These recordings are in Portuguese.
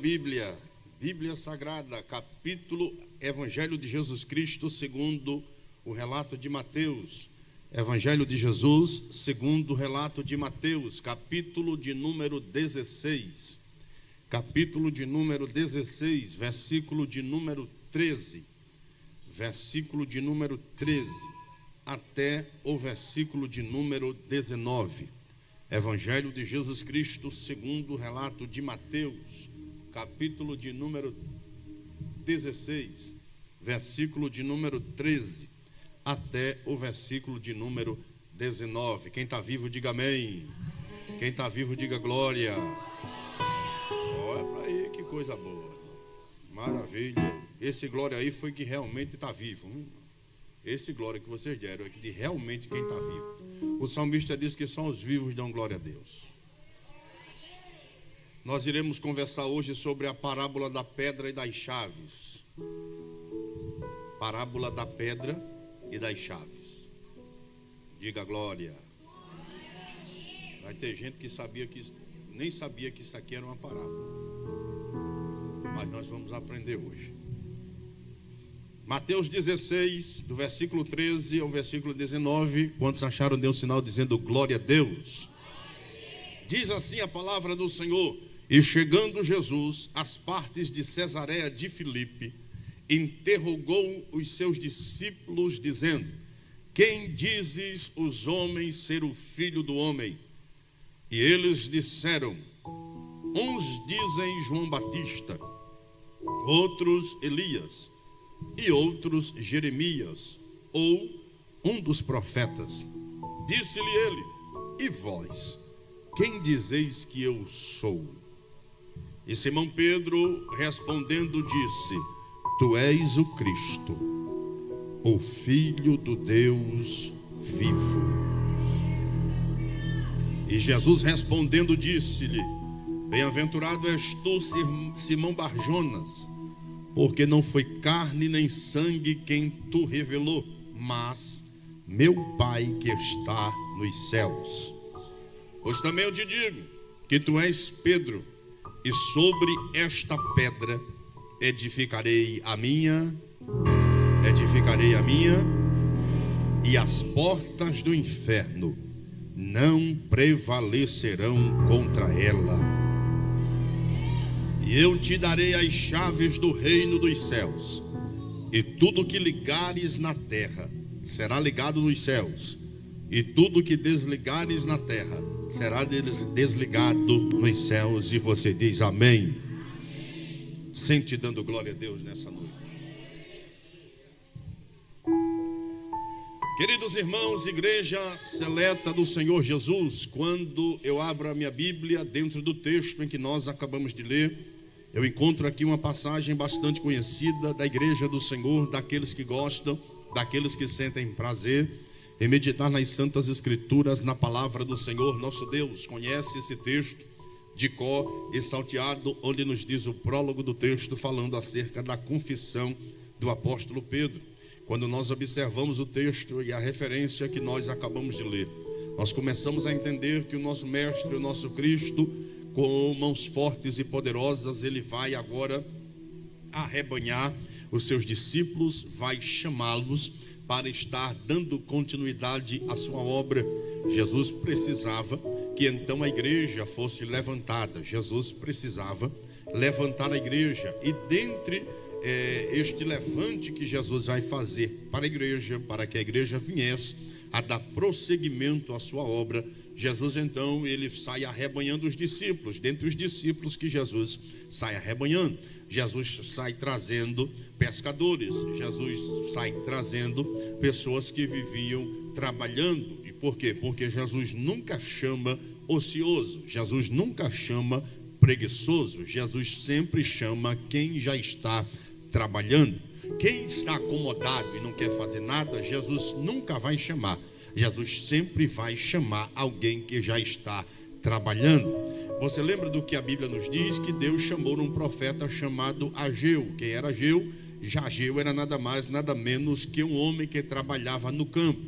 Bíblia, Bíblia Sagrada, capítulo Evangelho de Jesus Cristo segundo o relato de Mateus. Evangelho de Jesus segundo o relato de Mateus, capítulo de número 16. Capítulo de número 16, versículo de número 13. Versículo de número 13 até o versículo de número 19. Evangelho de Jesus Cristo segundo o relato de Mateus, capítulo de número 16, versículo de número 13 até o versículo de número 19. Quem está vivo, diga amém. Quem está vivo, diga glória. Olha para aí, que coisa boa. Maravilha. Esse glória aí foi que realmente está vivo. Esse glória que vocês deram é que de realmente quem está vivo. O salmista diz que só os vivos dão glória a Deus. Nós iremos conversar hoje sobre a parábola da pedra e das chaves. Parábola da pedra e das chaves. Diga glória. Vai ter gente que nem sabia que isso aqui era uma parábola. Mas nós vamos aprender hoje. Mateus 16, do versículo 13 ao versículo 19. Quantos acharam, deu um sinal dizendo glória a Deus? Diz assim a palavra do Senhor: e chegando Jesus às partes de Cesareia de Filipe, interrogou os seus discípulos, dizendo: quem dizes os homens ser o filho do homem? E eles disseram: uns dizem João Batista, outros Elias, e outros Jeremias, ou um dos profetas. Disse-lhe ele: e vós, quem dizeis que eu sou? E Simão Pedro respondendo disse: tu és o Cristo, o Filho do Deus vivo. E Jesus respondendo disse-lhe: bem-aventurado és tu, Simão Barjonas, porque não foi carne nem sangue quem tu revelou, mas meu Pai que está nos céus. Pois também eu te digo que tu és Pedro, e sobre esta pedra edificarei a minha, e as portas do inferno não prevalecerão contra ela. E eu te darei as chaves do reino dos céus, e tudo que ligares na terra será ligado nos céus, e tudo que desligares na terra será desligado nos céus. E você diz amém. Sente dando glória a Deus nessa noite. Queridos irmãos, igreja seleta do Senhor Jesus, quando eu abro a minha Bíblia, dentro do texto em que nós acabamos de ler, eu encontro aqui uma passagem bastante conhecida da igreja do Senhor, daqueles que gostam, daqueles que sentem prazer em meditar nas santas escrituras, na palavra do Senhor. Nosso Deus conhece esse texto de cor e salteado, onde nos diz o prólogo do texto falando acerca da confissão do apóstolo Pedro. Quando nós observamos o texto e a referência que nós acabamos de ler, nós começamos a entender que o nosso mestre, o nosso Cristo, com mãos fortes e poderosas, ele vai agora arrebanhar os seus discípulos, vai chamá-los para estar dando continuidade à sua obra. Jesus precisava que então a igreja fosse levantada. Jesus precisava levantar a igreja, e dentre este levante que Jesus vai fazer para a igreja, para que a igreja viesse a dar prosseguimento à sua obra, Jesus então ele sai arrebanhando os discípulos. Dentre os discípulos que Jesus sai arrebanhando, Jesus sai trazendo pescadores, Jesus sai trazendo pessoas que viviam trabalhando. E por quê? Porque Jesus nunca chama ocioso, Jesus nunca chama preguiçoso, Jesus sempre chama quem já está trabalhando. Quem está acomodado e não quer fazer nada, Jesus nunca vai chamar. Jesus sempre vai chamar alguém que já está trabalhando. Você lembra do que a Bíblia nos diz? Que Deus chamou um profeta chamado Ageu. Quem era Ageu? Ageu era nada mais, nada menos que um homem que trabalhava no campo.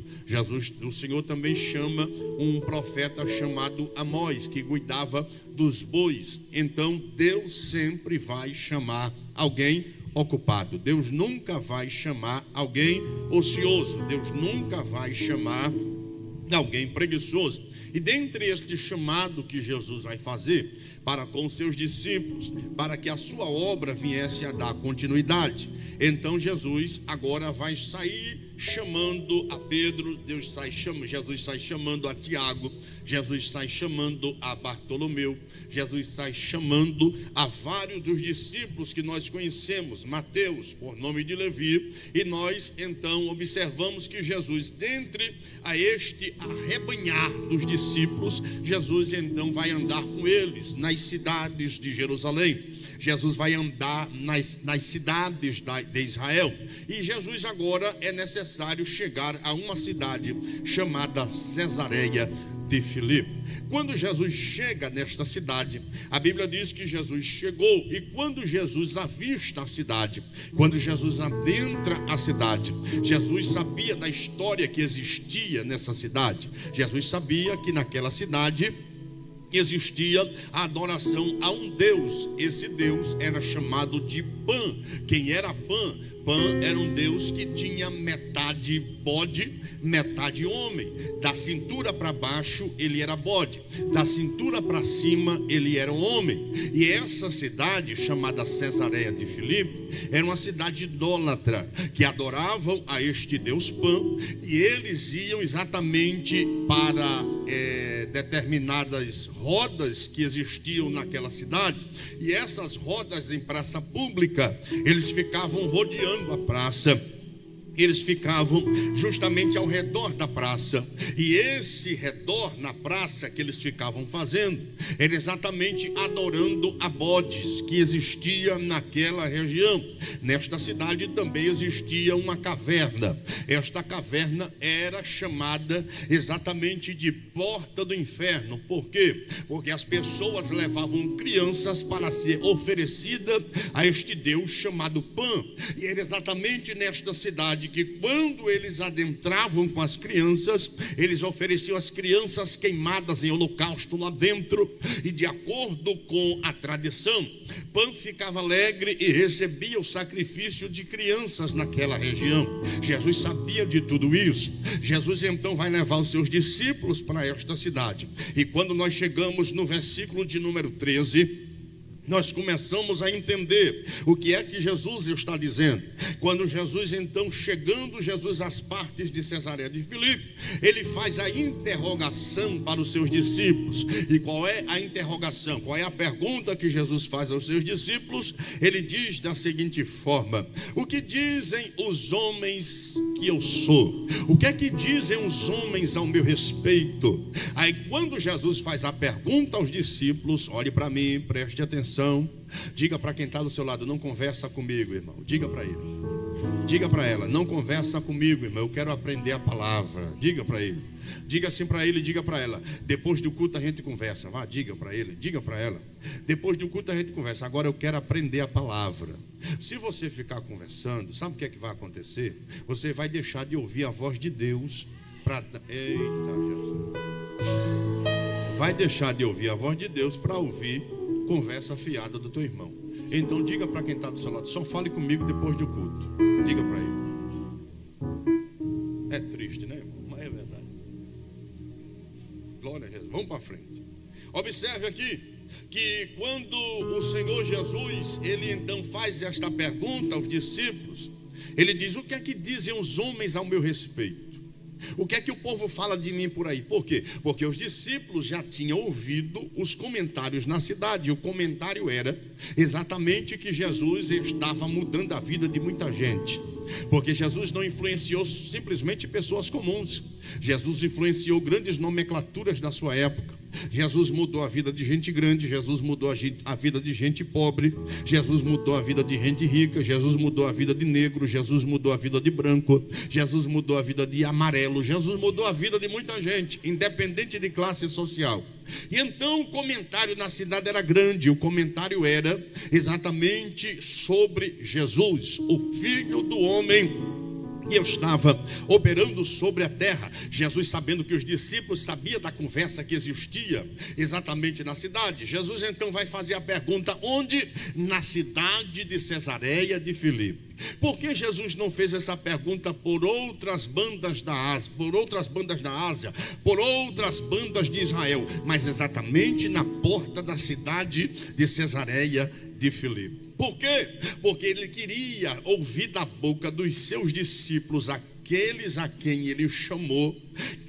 O Senhor também chama um profeta chamado Amós, que cuidava dos bois. Então Deus sempre vai chamar alguém ocupado. Deus nunca vai chamar alguém ocioso. Deus nunca vai chamar alguém preguiçoso. E dentre este chamado que Jesus vai fazer para com seus discípulos, para que a sua obra viesse a dar continuidade, então Jesus agora vai sair chamando a Pedro, Jesus sai chamando a Tiago, Jesus sai chamando a Bartolomeu, Jesus sai chamando a vários dos discípulos que nós conhecemos, Mateus, por nome de Levi, e nós então observamos que Jesus, dentre a este arrebanhar dos discípulos, Jesus então vai andar com eles nas cidades de Jerusalém. Jesus vai andar nas cidades de Israel. E Jesus agora é necessário chegar a uma cidade chamada Cesareia de Filipe. Quando Jesus chega nesta cidade, a Bíblia diz que Jesus chegou, e quando Jesus avista a cidade, quando Jesus adentra a cidade, Jesus sabia da história que existia nessa cidade. Jesus sabia que naquela cidade existia a adoração a um Deus. Esse Deus era chamado de Pan. Quem era Pan? Pan era um Deus que tinha metade bode, metade homem. Da cintura para baixo ele era bode, da cintura para cima ele era um homem. E essa cidade, chamada Cesareia de Filipe, era uma cidade idólatra, que adoravam a este Deus Pan, e eles iam exatamente para determinadas rodas que existiam naquela cidade. E essas rodas em praça pública, eles ficavam rodeando a praça, eles ficavam justamente ao redor da praça. E esse redor na praça que eles ficavam fazendo era exatamente adorando a bodes que existia naquela região. Nesta cidade também existia uma caverna. Esta caverna era chamada exatamente de Porta do Inferno. Por quê? Porque as pessoas levavam crianças para ser oferecida a este Deus chamado Pan. E era exatamente nesta cidade que, quando eles adentravam com as crianças, eles ofereciam as crianças queimadas em holocausto lá dentro. E de acordo com a tradição, Pan ficava alegre e recebia o sacrifício de crianças naquela região. Jesus sabia de tudo isso. Jesus então vai levar os seus discípulos para esta cidade. E quando nós chegamos no versículo de número 13, nós começamos a entender o que é que Jesus está dizendo. Quando Jesus então, chegando Jesus às partes de Cesareia de Filipe, ele faz a interrogação para os seus discípulos. E qual é a interrogação? Qual é a pergunta que Jesus faz aos seus discípulos? Ele diz da seguinte forma: o que dizem os homens que eu sou? O que é que dizem os homens ao meu respeito? Aí quando Jesus faz a pergunta aos discípulos, olhe para mim, preste atenção, diga para quem está do seu lado: não conversa comigo, irmão. Diga para ele, diga para ela: não conversa comigo, irmão, eu quero aprender a palavra. Diga para ele, diga assim para ele, diga para ela: depois do culto a gente conversa. Vá, diga para ele, diga para ela: depois do culto a gente conversa, agora eu quero aprender a palavra. Se você ficar conversando, sabe o que é que vai acontecer? Você vai deixar de ouvir a voz de Deus para... Eita, Jesus! Vai deixar de ouvir a voz de Deus para ouvir conversa fiada do teu irmão. Então diga para quem está do seu lado: só fale comigo depois do culto. Diga para ele. É triste, né, irmão? Mas é verdade. Glória a Jesus. Vamos para frente. Observe aqui que quando o Senhor Jesus, ele então faz esta pergunta aos discípulos, ele diz: o que é que dizem os homens ao meu respeito? O que é que o povo fala de mim por aí? Por quê? Porque os discípulos já tinham ouvido os comentários na cidade. E o comentário era exatamente que Jesus estava mudando a vida de muita gente. Porque Jesus não influenciou simplesmente pessoas comuns. Jesus influenciou grandes nomenclaturas da sua época. Jesus mudou a vida de gente grande, Jesus mudou a vida de gente pobre, Jesus mudou a vida de gente rica, Jesus mudou a vida de negro, Jesus mudou a vida de branco, Jesus mudou a vida de amarelo, Jesus mudou a vida de muita gente, independente de classe social. E então o comentário na cidade era grande. O comentário era exatamente sobre Jesus, o Filho do Homem E eu estava operando sobre a terra. Jesus, sabendo que os discípulos sabiam da conversa que existia exatamente na cidade, Jesus então vai fazer a pergunta: onde? Na cidade de Cesareia de Filipe. Por que Jesus não fez essa pergunta por outras bandas da Ásia, por outras bandas de Israel, mas exatamente na porta da cidade de Cesareia de Filipe? Por quê? Porque ele queria ouvir da boca dos seus discípulos, aqueles a quem ele chamou,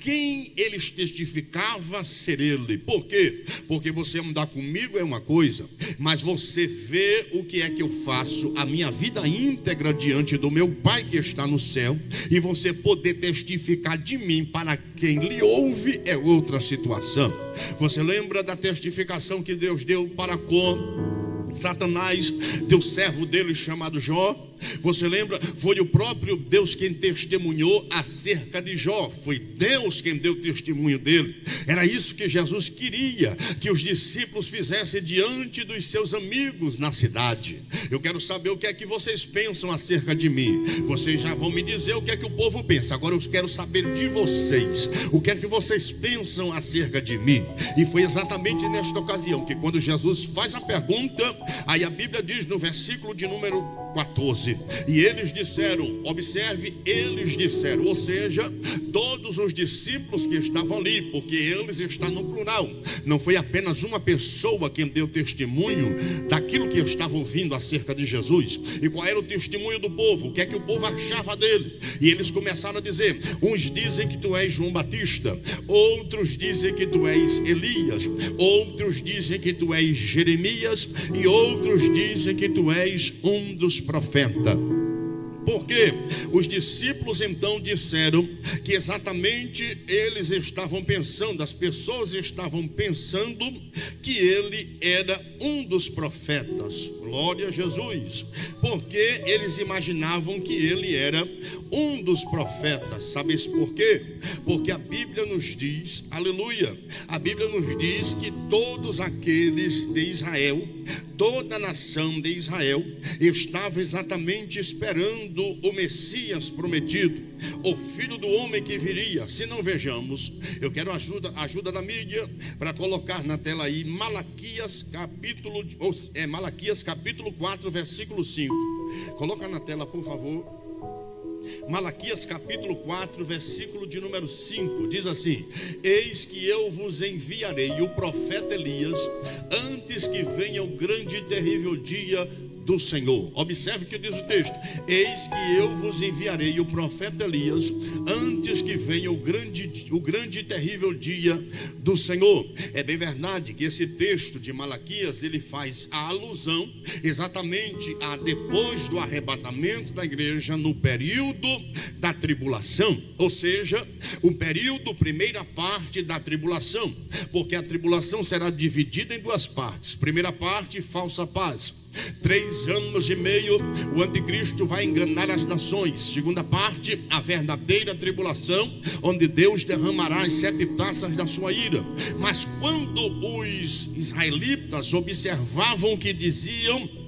quem eles testificava ser ele. Por quê? Porque você andar comigo é uma coisa, mas você vê o que é que eu faço, a minha vida íntegra diante do meu Pai que está no céu, e você poder testificar de mim para quem lhe ouve é outra situação. Você lembra da testificação que Deus deu para com Satanás, teu servo dele chamado Jó? Você lembra? Foi o próprio Deus quem testemunhou acerca de Jó. Foi Deus quem deu testemunho dele. Era isso que Jesus queria que os discípulos fizessem diante dos seus amigos na cidade. Eu quero saber o que é que vocês pensam acerca de mim. Vocês já vão me dizer o que é que o povo pensa. Agora eu quero saber de vocês, o que é que vocês pensam acerca de mim. E foi exatamente nesta ocasião que, quando Jesus faz a pergunta, aí a Bíblia diz no versículo de número 14: e eles disseram, observe, eles disseram, ou seja, todos os discípulos que estavam ali, porque eles estão no plural, não foi apenas uma pessoa quem deu testemunho daquilo que estava ouvindo acerca de Jesus. E qual era o testemunho do povo? O que é que o povo achava dele? E eles começaram a dizer: uns dizem que tu és João Batista, outros dizem que tu és Elias, outros dizem que tu és Jeremias, e outros dizem que tu és um dos profetas. Porque os discípulos então disseram que exatamente eles estavam pensando, as pessoas estavam pensando que ele era um dos profetas. Glória a Jesus. Porque eles imaginavam que ele era um dos profetas. Sabes por quê? Porque a Bíblia nos diz, aleluia, a Bíblia nos diz que todos aqueles de Israel, toda a nação de Israel estava exatamente esperando o Messias prometido, o Filho do Homem que viria. Se não vejamos, eu quero ajuda da mídia para colocar na tela aí Malaquias capítulo 4, versículo 5. Coloca na tela, por favor. Malaquias capítulo 4, versículo de número 5, diz assim: eis que eu vos enviarei o profeta Elias, antes que venha o grande e terrível dia do Senhor. Observe o que diz o texto: eis que eu vos enviarei o profeta Elias, antes que venha o grande e terrível dia do Senhor. É bem verdade que esse texto de Malaquias, ele faz a alusão exatamente a depois do arrebatamento da igreja, no período da tribulação, ou seja, o período, primeira parte da tribulação, porque a tribulação será dividida em duas partes. Primeira parte, falsa paz, 3 anos e meio o anticristo vai enganar as nações. Segunda parte, a verdadeira tribulação, onde Deus derramará as 7 taças da sua ira. Mas quando os israelitas observavam o que diziam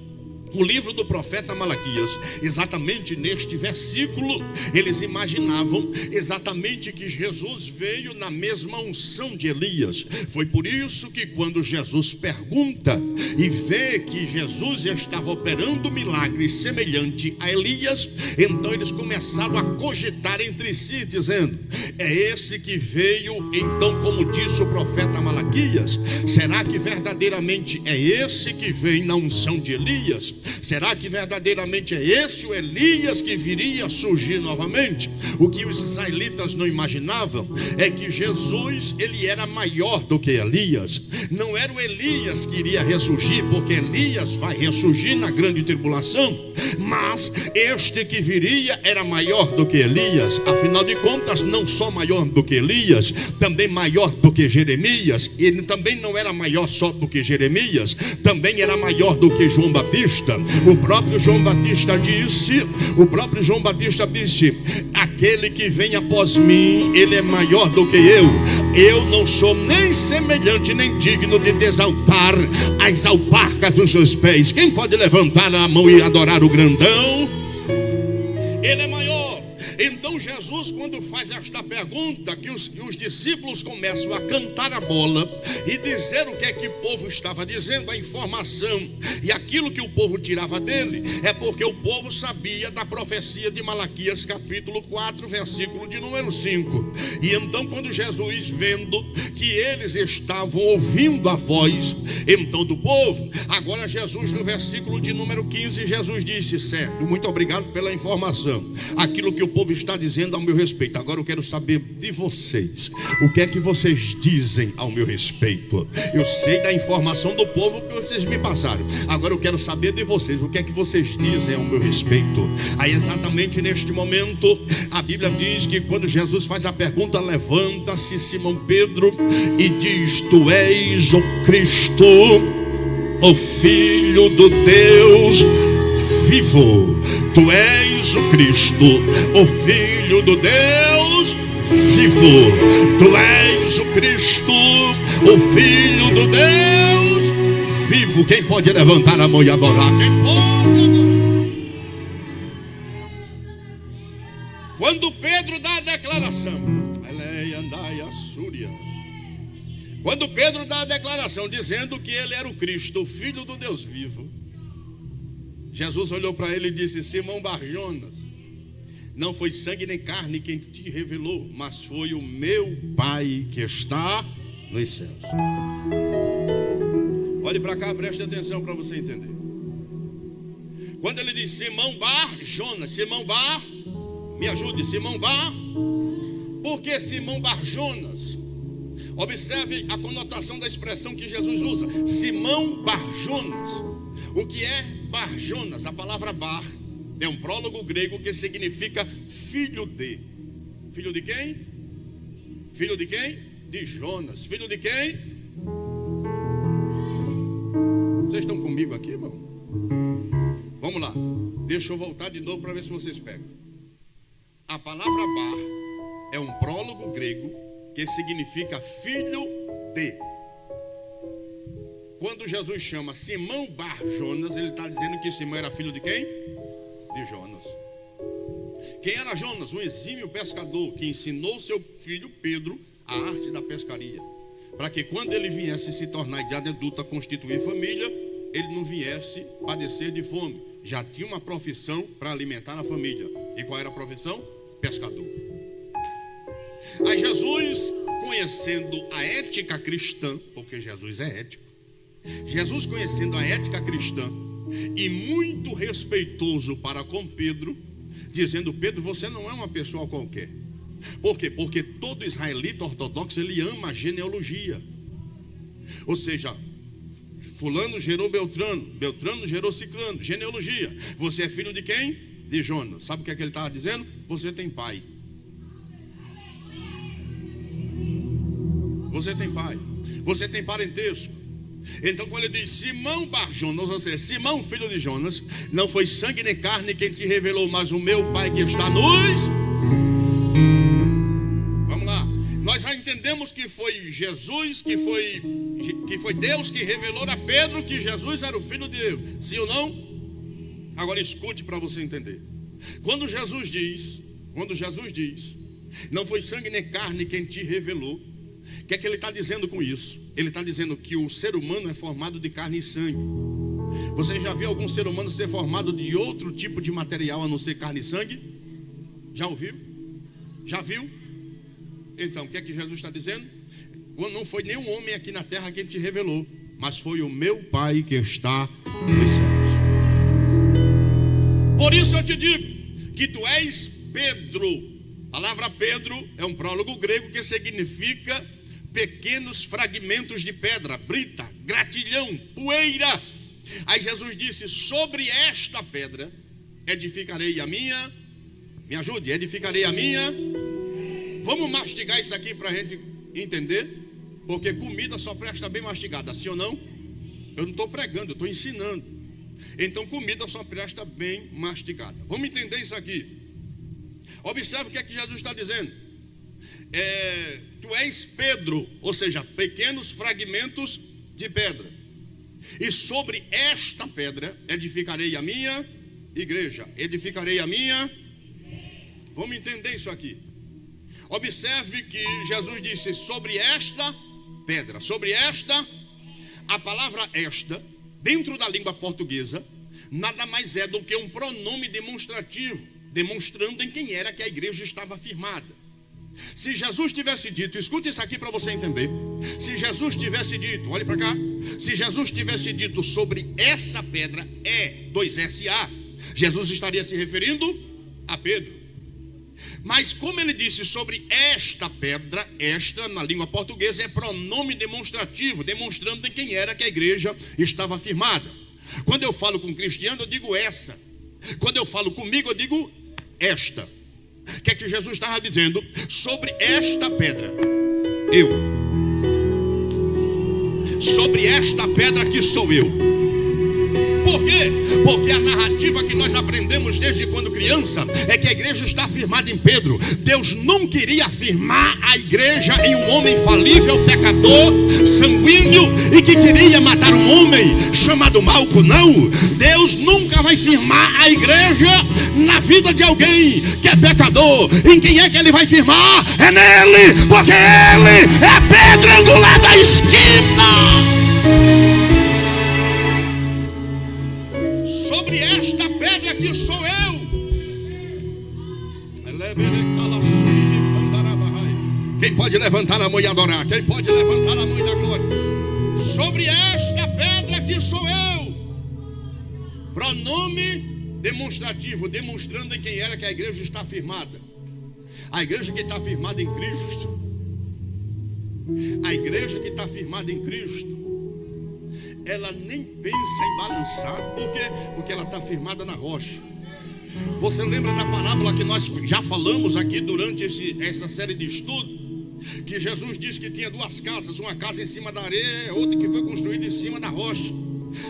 o livro do profeta Malaquias, exatamente neste versículo, eles imaginavam exatamente que Jesus veio na mesma unção de Elias. Foi por isso que, quando Jesus pergunta e vê que Jesus estava operando milagres semelhante a Elias, então eles começaram a cogitar entre si, dizendo: é esse que veio, então, como disse o profeta Malaquias? Será que verdadeiramente é esse que vem na unção de Elias? Será que verdadeiramente é esse o Elias que viria a surgir novamente? O que os israelitas não imaginavam é que Jesus, ele era maior do que Elias. Não era o Elias que iria ressurgir, porque Elias vai ressurgir na grande tribulação, mas este que viria era maior do que Elias. Afinal de contas, não só maior do que Elias, também maior do que Jeremias. Ele também não era maior só do que Jeremias, também era maior do que João Batista. O próprio João Batista disse: aquele que vem após mim, ele é maior do que eu não sou nem semelhante nem digno de desaltar as alparcas dos seus pés. Quem pode levantar a mão e adorar o grandão? Ele é maior. Então Jesus, quando faz esta pergunta, que os discípulos começam a cantar a bola e dizer o que é que o povo estava dizendo, a informação e aquilo que o povo tirava dele, é porque o povo sabia da profecia de Malaquias capítulo 4, versículo de número 5. E então quando Jesus, vendo que eles estavam ouvindo a voz então do povo, agora Jesus, no versículo de número 15, Jesus disse: certo, muito obrigado pela informação, aquilo que o povo está dizendo ao meu respeito. Agora eu quero saber de vocês, o que é que vocês dizem ao meu respeito? Eu sei da informação do povo que vocês me passaram, agora eu quero saber de vocês, o que é que vocês dizem ao meu respeito? Aí exatamente neste momento, a Bíblia diz que quando Jesus faz a pergunta, levanta-se Simão Pedro e diz: tu és o Cristo, o Filho do Deus vivo. Tu és o Cristo, o Filho do Deus vivo. Tu és o Cristo, o Filho do Deus vivo. Quem pode levantar a mão e adorar? Quem pode adorar? Quando Pedro dá a declaração, quando Pedro dá a declaração dizendo que ele era o Cristo, o Filho do Deus vivo, Jesus olhou para ele e disse: Simão Bar-Jonas, não foi sangue nem carne quem te revelou, mas foi o meu Pai que está nos céus. Olhe para cá, preste atenção para você entender. Quando ele diz Simão Bar-Jonas, Simão Bar, me ajude, Simão Bar, por que Simão Bar-Jonas? Observe a conotação da expressão que Jesus usa, Simão Bar-Jonas. O que é Bar-Jonas? A palavra Bar é um prólogo grego que significa filho de. Filho de quem? Filho de quem? De Jonas. Filho de quem? Vocês estão comigo aqui, irmão? Vamos lá, deixa eu voltar de novo para ver se vocês pegam. A palavra Bar é um prólogo grego que significa filho de. Quando Jesus chama Simão Bar-Jonas, ele está dizendo que Simão era filho de quem? De Jonas. Quem era Jonas? Um exímio pescador que ensinou seu filho Pedro a arte da pescaria, para que quando ele viesse se tornar idade adulta, constituir família, ele não viesse padecer de fome. Já tinha uma profissão para alimentar a família. E qual era a profissão? Pescador. Aí Jesus, conhecendo a ética cristã, porque Jesus é ético, Jesus conhecendo a ética cristã e muito respeitoso para com Pedro, dizendo: Pedro, você não é uma pessoa qualquer. Por quê? Porque todo israelita ortodoxo, ele ama a genealogia. Ou seja, fulano gerou Beltrano, Beltrano gerou Ciclano, genealogia. Você é filho de quem? De Jonas. Sabe o que é que ele estava dizendo? Você tem pai. Você tem pai, você tem parentesco. Então quando ele diz Simão Bar-Jonas, ou seja, Simão filho de Jonas, não foi sangue nem carne quem te revelou, mas o meu Pai que está nos... Vamos lá, nós já entendemos que foi Jesus, que foi Deus que revelou a Pedro que Jesus era o Filho de Deus. Sim ou não? Agora escute para você entender. Quando Jesus diz, não foi sangue nem carne quem te revelou, o que é que ele está dizendo com isso? Ele está dizendo que o ser humano é formado de carne e sangue. Você já viu algum ser humano ser formado de outro tipo de material a não ser carne e sangue? Já ouviu? Já viu? Então, o que é que Jesus está dizendo? Não foi nenhum homem aqui na terra quem te revelou, mas foi o meu Pai que está nos céus. Por isso eu te digo que tu és Pedro. A palavra Pedro é um prólogo grego que significa pequenos fragmentos de pedra, brita, gratilhão, poeira. Aí Jesus disse: sobre esta pedra edificarei a minha. Me ajude, edificarei a minha. Vamos mastigar isso aqui para a gente entender, porque comida só presta bem mastigada, sim ou não? Eu não estou pregando, eu estou ensinando. Então comida só presta bem mastigada. Vamos entender isso aqui. Observe o que é que Jesus está dizendo. Tu és Pedro, ou seja, pequenos fragmentos de pedra. E sobre esta pedra edificarei a minha igreja. Edificarei a minha. Vamos entender isso aqui. Observe que Jesus disse sobre esta pedra, sobre esta, a palavra esta, dentro da língua portuguesa, nada mais é do que um pronome demonstrativo, demonstrando em quem era que a igreja estava firmada. Se Jesus tivesse dito, escute isso aqui para você entender. Se Jesus tivesse dito, olhe para cá, se Jesus tivesse dito sobre essa pedra, E2SA, Jesus estaria se referindo a Pedro. Mas como ele disse sobre esta pedra, esta na língua portuguesa é pronome demonstrativo, demonstrando em quem era que a igreja estava firmada. Quando eu falo com cristiano, eu digo essa. Quando eu falo comigo, eu digo esta. O que é que Jesus estava dizendo? Sobre esta pedra, sobre esta pedra que sou eu. Por quê? Porque a narrativa que nós aprendemos desde quando criança é que a igreja está firmada em Pedro. Deus não queria firmar a igreja em um homem falível, pecador, sanguíneo e que queria matar um homem chamado Malco. Não, Deus nunca vai firmar a igreja na vida de alguém que é pecador. Em quem é que ele vai firmar? É nele, porque ele é a pedra angular da esquina. Sobre esta pedra que sou eu. Quem pode levantar a mão e adorar? Quem pode levantar a mão e dar glória? Sobre esta pedra que sou eu. Pronome demonstrativo, demonstrando em quem era que a igreja está firmada. A igreja que está firmada em Cristo. A igreja que está firmada em Cristo, ela nem pensa em balançar. Por quê? Porque ela está firmada na rocha. Você lembra da parábola que nós já falamos aqui durante essa série de estudo? Que Jesus disse que tinha duas casas, uma casa em cima da areia, outra que foi construída em cima da rocha.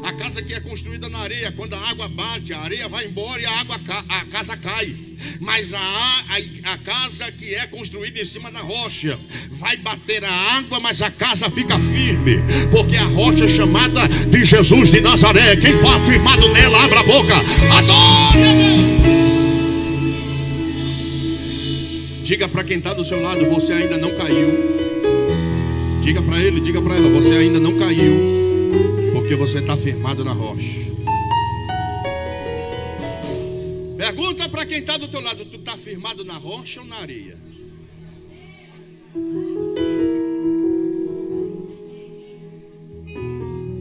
A casa que é construída na areia, quando a água bate, a areia vai embora e a casa cai. Mas a casa que é construída em cima da rocha, vai bater a água, mas a casa fica firme, porque a rocha é chamada de Jesus de Nazaré. Quem está firmado nela, abra a boca, adore a Deus. Diga para quem está do seu lado, você ainda não caiu. Diga para ele, diga para ela, você ainda não caiu, porque você está firmado na rocha. Pergunta para quem está do teu lado, tu está firmado na rocha ou na areia?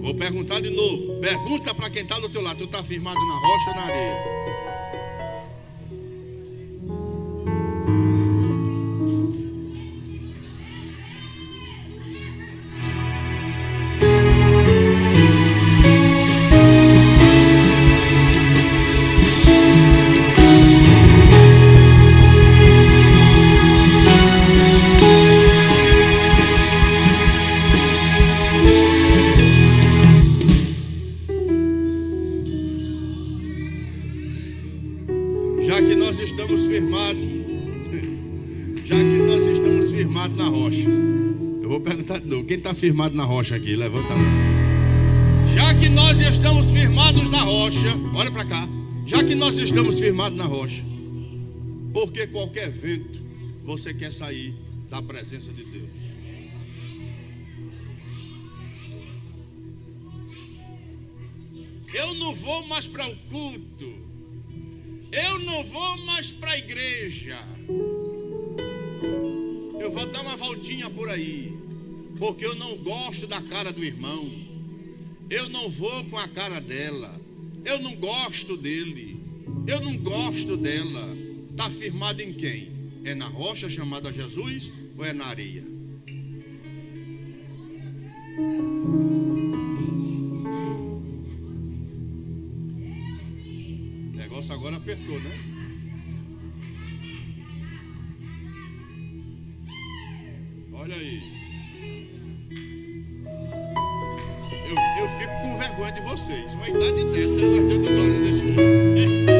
Vou perguntar de novo. Pergunta para quem está do teu lado, tu está firmado na rocha ou na areia? Quem está firmado na rocha aqui? Levanta a mão. Já que nós estamos firmados na rocha, olha para cá. Já que nós estamos firmados na rocha, porque qualquer vento você quer sair da presença de Deus? Eu não vou mais para o culto. Eu não vou mais para a igreja. Eu vou dar uma voltinha por aí, porque eu não gosto da cara do irmão. Eu não vou com a cara dela. Eu não gosto dele. Eu não gosto dela. Está firmado em quem? É na rocha chamada Jesus ou é na areia? O negócio agora apertou, né? Olha aí. Eu fico com vergonha de vocês. Uma idade dessa, ela canta glória desse jeito.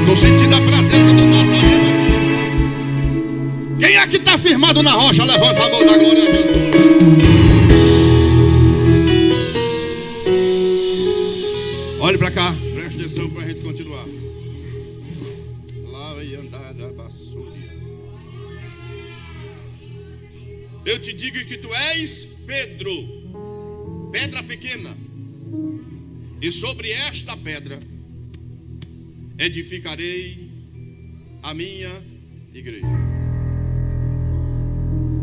Estou sentindo a presença do Nazareno aqui. Quem é que está firmado na rocha? Levanta a mão da glória a Jesus. Olhe para cá, preste atenção para a gente continuar. Lá vai andar a basura. Eu te digo que tu és Pedro, pedra pequena, e sobre esta pedra edificarei a minha igreja.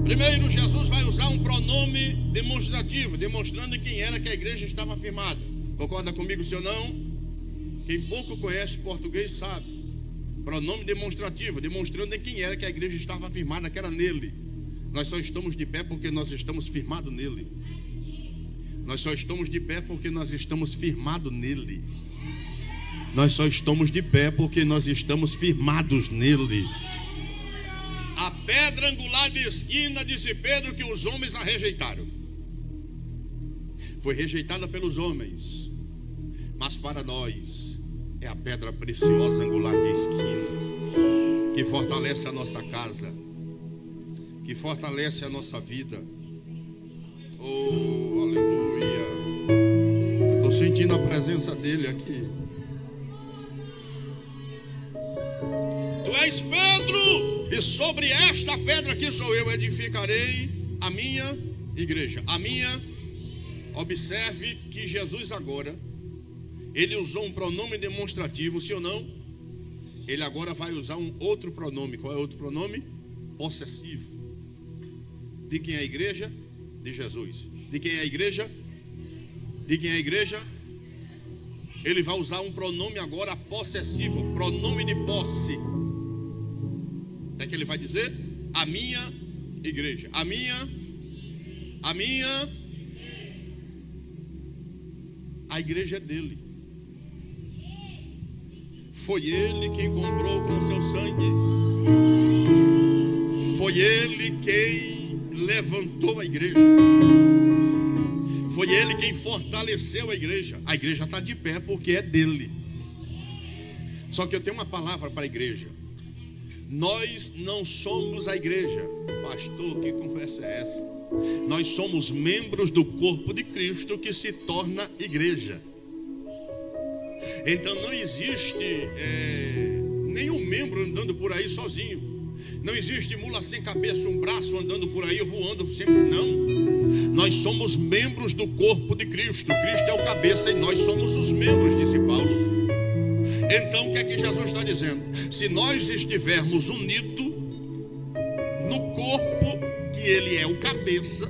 Primeiro, Jesus vai usar um pronome demonstrativo, demonstrando quem era que a igreja estava firmada. Concorda comigo, sim ou não? Quem pouco conhece português sabe. Pronome demonstrativo, demonstrando em quem era que a igreja estava firmada, que era nele. Nós só estamos de pé porque nós estamos firmados nele. Nós só estamos de pé porque nós estamos firmados nele. Nós só estamos de pé porque nós estamos firmados nele. A pedra angular de esquina, disse Pedro, que os homens a rejeitaram. Foi rejeitada pelos homens, mas para nós é a pedra preciosa angular de esquina, que fortalece a nossa casa, que fortalece a nossa vida. Oh, aleluia. Eu estou sentindo a presença dele aqui. Tu és Pedro, e sobre esta pedra que sou eu edificarei a minha igreja. A minha, observe que Jesus agora, ele usou um pronome demonstrativo, sim ou não? Ele agora vai usar um outro pronome. Qual é o outro pronome? Possessivo. De quem é a igreja? De Jesus. De quem é a igreja? De quem é a igreja? Ele vai usar um pronome agora possessivo, pronome de posse. É que ele vai dizer: a minha igreja. A minha. A igreja é dele. Foi ele quem comprou com seu sangue. Foi ele quem levantou a igreja. Foi ele quem fortaleceu a igreja. A igreja está de pé porque é dele. Só que eu tenho uma palavra para a igreja. Nós não somos a igreja. Pastor, que conversa é essa? Nós somos membros do corpo de Cristo que se torna igreja. Então não existe nenhum membro andando por aí sozinho. Não existe mula sem cabeça, um braço andando por aí, voando sempre. Não. Nós somos membros do corpo de Cristo. Cristo é o cabeça e nós somos os membros, disse Paulo. Então o que é que Jesus está dizendo? Se nós estivermos unidos no corpo, que ele é o cabeça,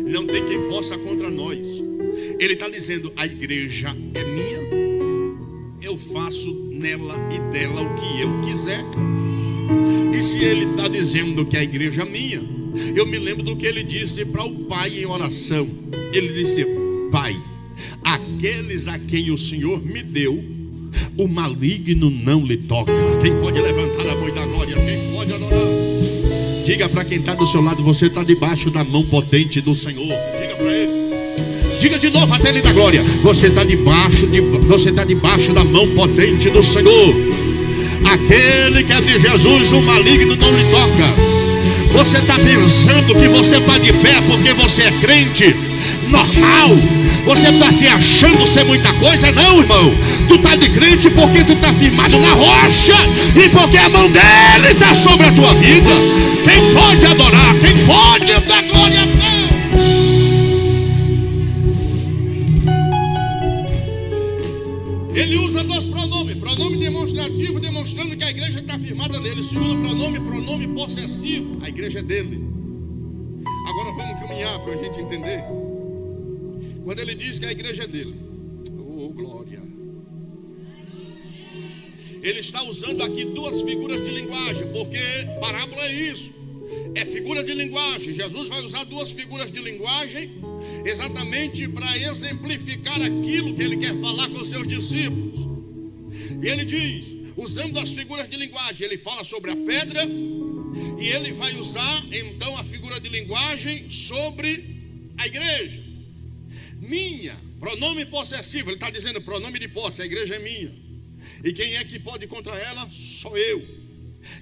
não tem quem possa contra nós. Ele está dizendo: a igreja é minha, eu faço nela e dela o que eu quiser. E se ele está dizendo que a igreja é minha, eu me lembro do que ele disse para o Pai em oração. Ele disse: Pai, aqueles a quem o Senhor me deu, o maligno não lhe toca. Quem pode levantar a mão da glória? Quem pode adorar? Diga para quem está do seu lado: você está debaixo da mão potente do Senhor. Diga para ele. Diga de novo até ele da glória: você está debaixo da mão potente do Senhor. Aquele que é de Jesus, o maligno não lhe toca. Você está pensando que você está de pé porque você é crente normal? Você está se achando ser muita coisa? Não, irmão. Tu está de crente porque tu está firmado na rocha e porque a mão dele está sobre a tua vida. Quem pode adorar? Quem pode dar glória a Deus? Ele usa dois pronomes: pronome demonstrativo, demonstrando que a igreja está firmada nele. Segundo pronome possessivo, a igreja é dele. Agora vamos caminhar para a gente entender. Quando ele diz que a igreja é dele, oh glória, ele está usando aqui duas figuras de linguagem, porque parábola é isso, é figura de linguagem. Jesus vai usar duas figuras de linguagem exatamente para exemplificar aquilo que ele quer falar com os seus discípulos. E ele diz, usando as figuras de linguagem, ele fala sobre a pedra, e ele vai usar então a figura de linguagem sobre a igreja. Minha, pronome possessivo, ele está dizendo pronome de posse, a igreja é minha. E quem é que pode ir contra ela? Sou eu.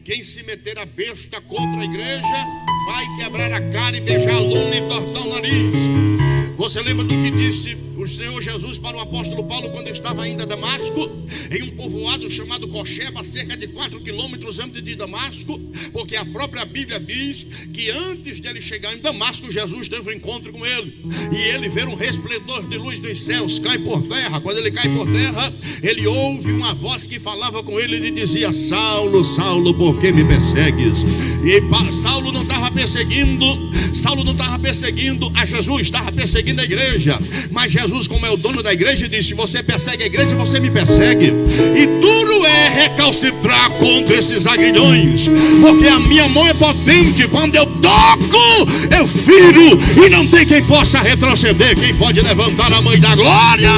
Quem se meter a besta contra a igreja vai quebrar a cara e beijar a luna e tortar o nariz. Você lembra do que disse o Senhor Jesus para o apóstolo Paulo quando estava ainda em Damasco, em um povoado chamado Cocheba, cerca de 4 quilômetros antes de Damasco? Porque a própria Bíblia diz que antes de ele chegar em Damasco, Jesus teve um encontro com ele, e ele vê um resplendor de luz dos céus, cai por terra. Quando ele cai por terra, ele ouve uma voz que falava com ele e lhe dizia: Saulo, Saulo, por que me persegues? E Saulo não estava perseguindo a Jesus, estava perseguindo a igreja. Mas Jesus, como é o dono da igreja, disse: você persegue a igreja, você me persegue. E duro é recalcitrar contra esses aguilhões, porque a minha mão é potente. Quando eu toco, eu firo, e não tem quem possa retroceder. Quem pode levantar a mão e dar glória?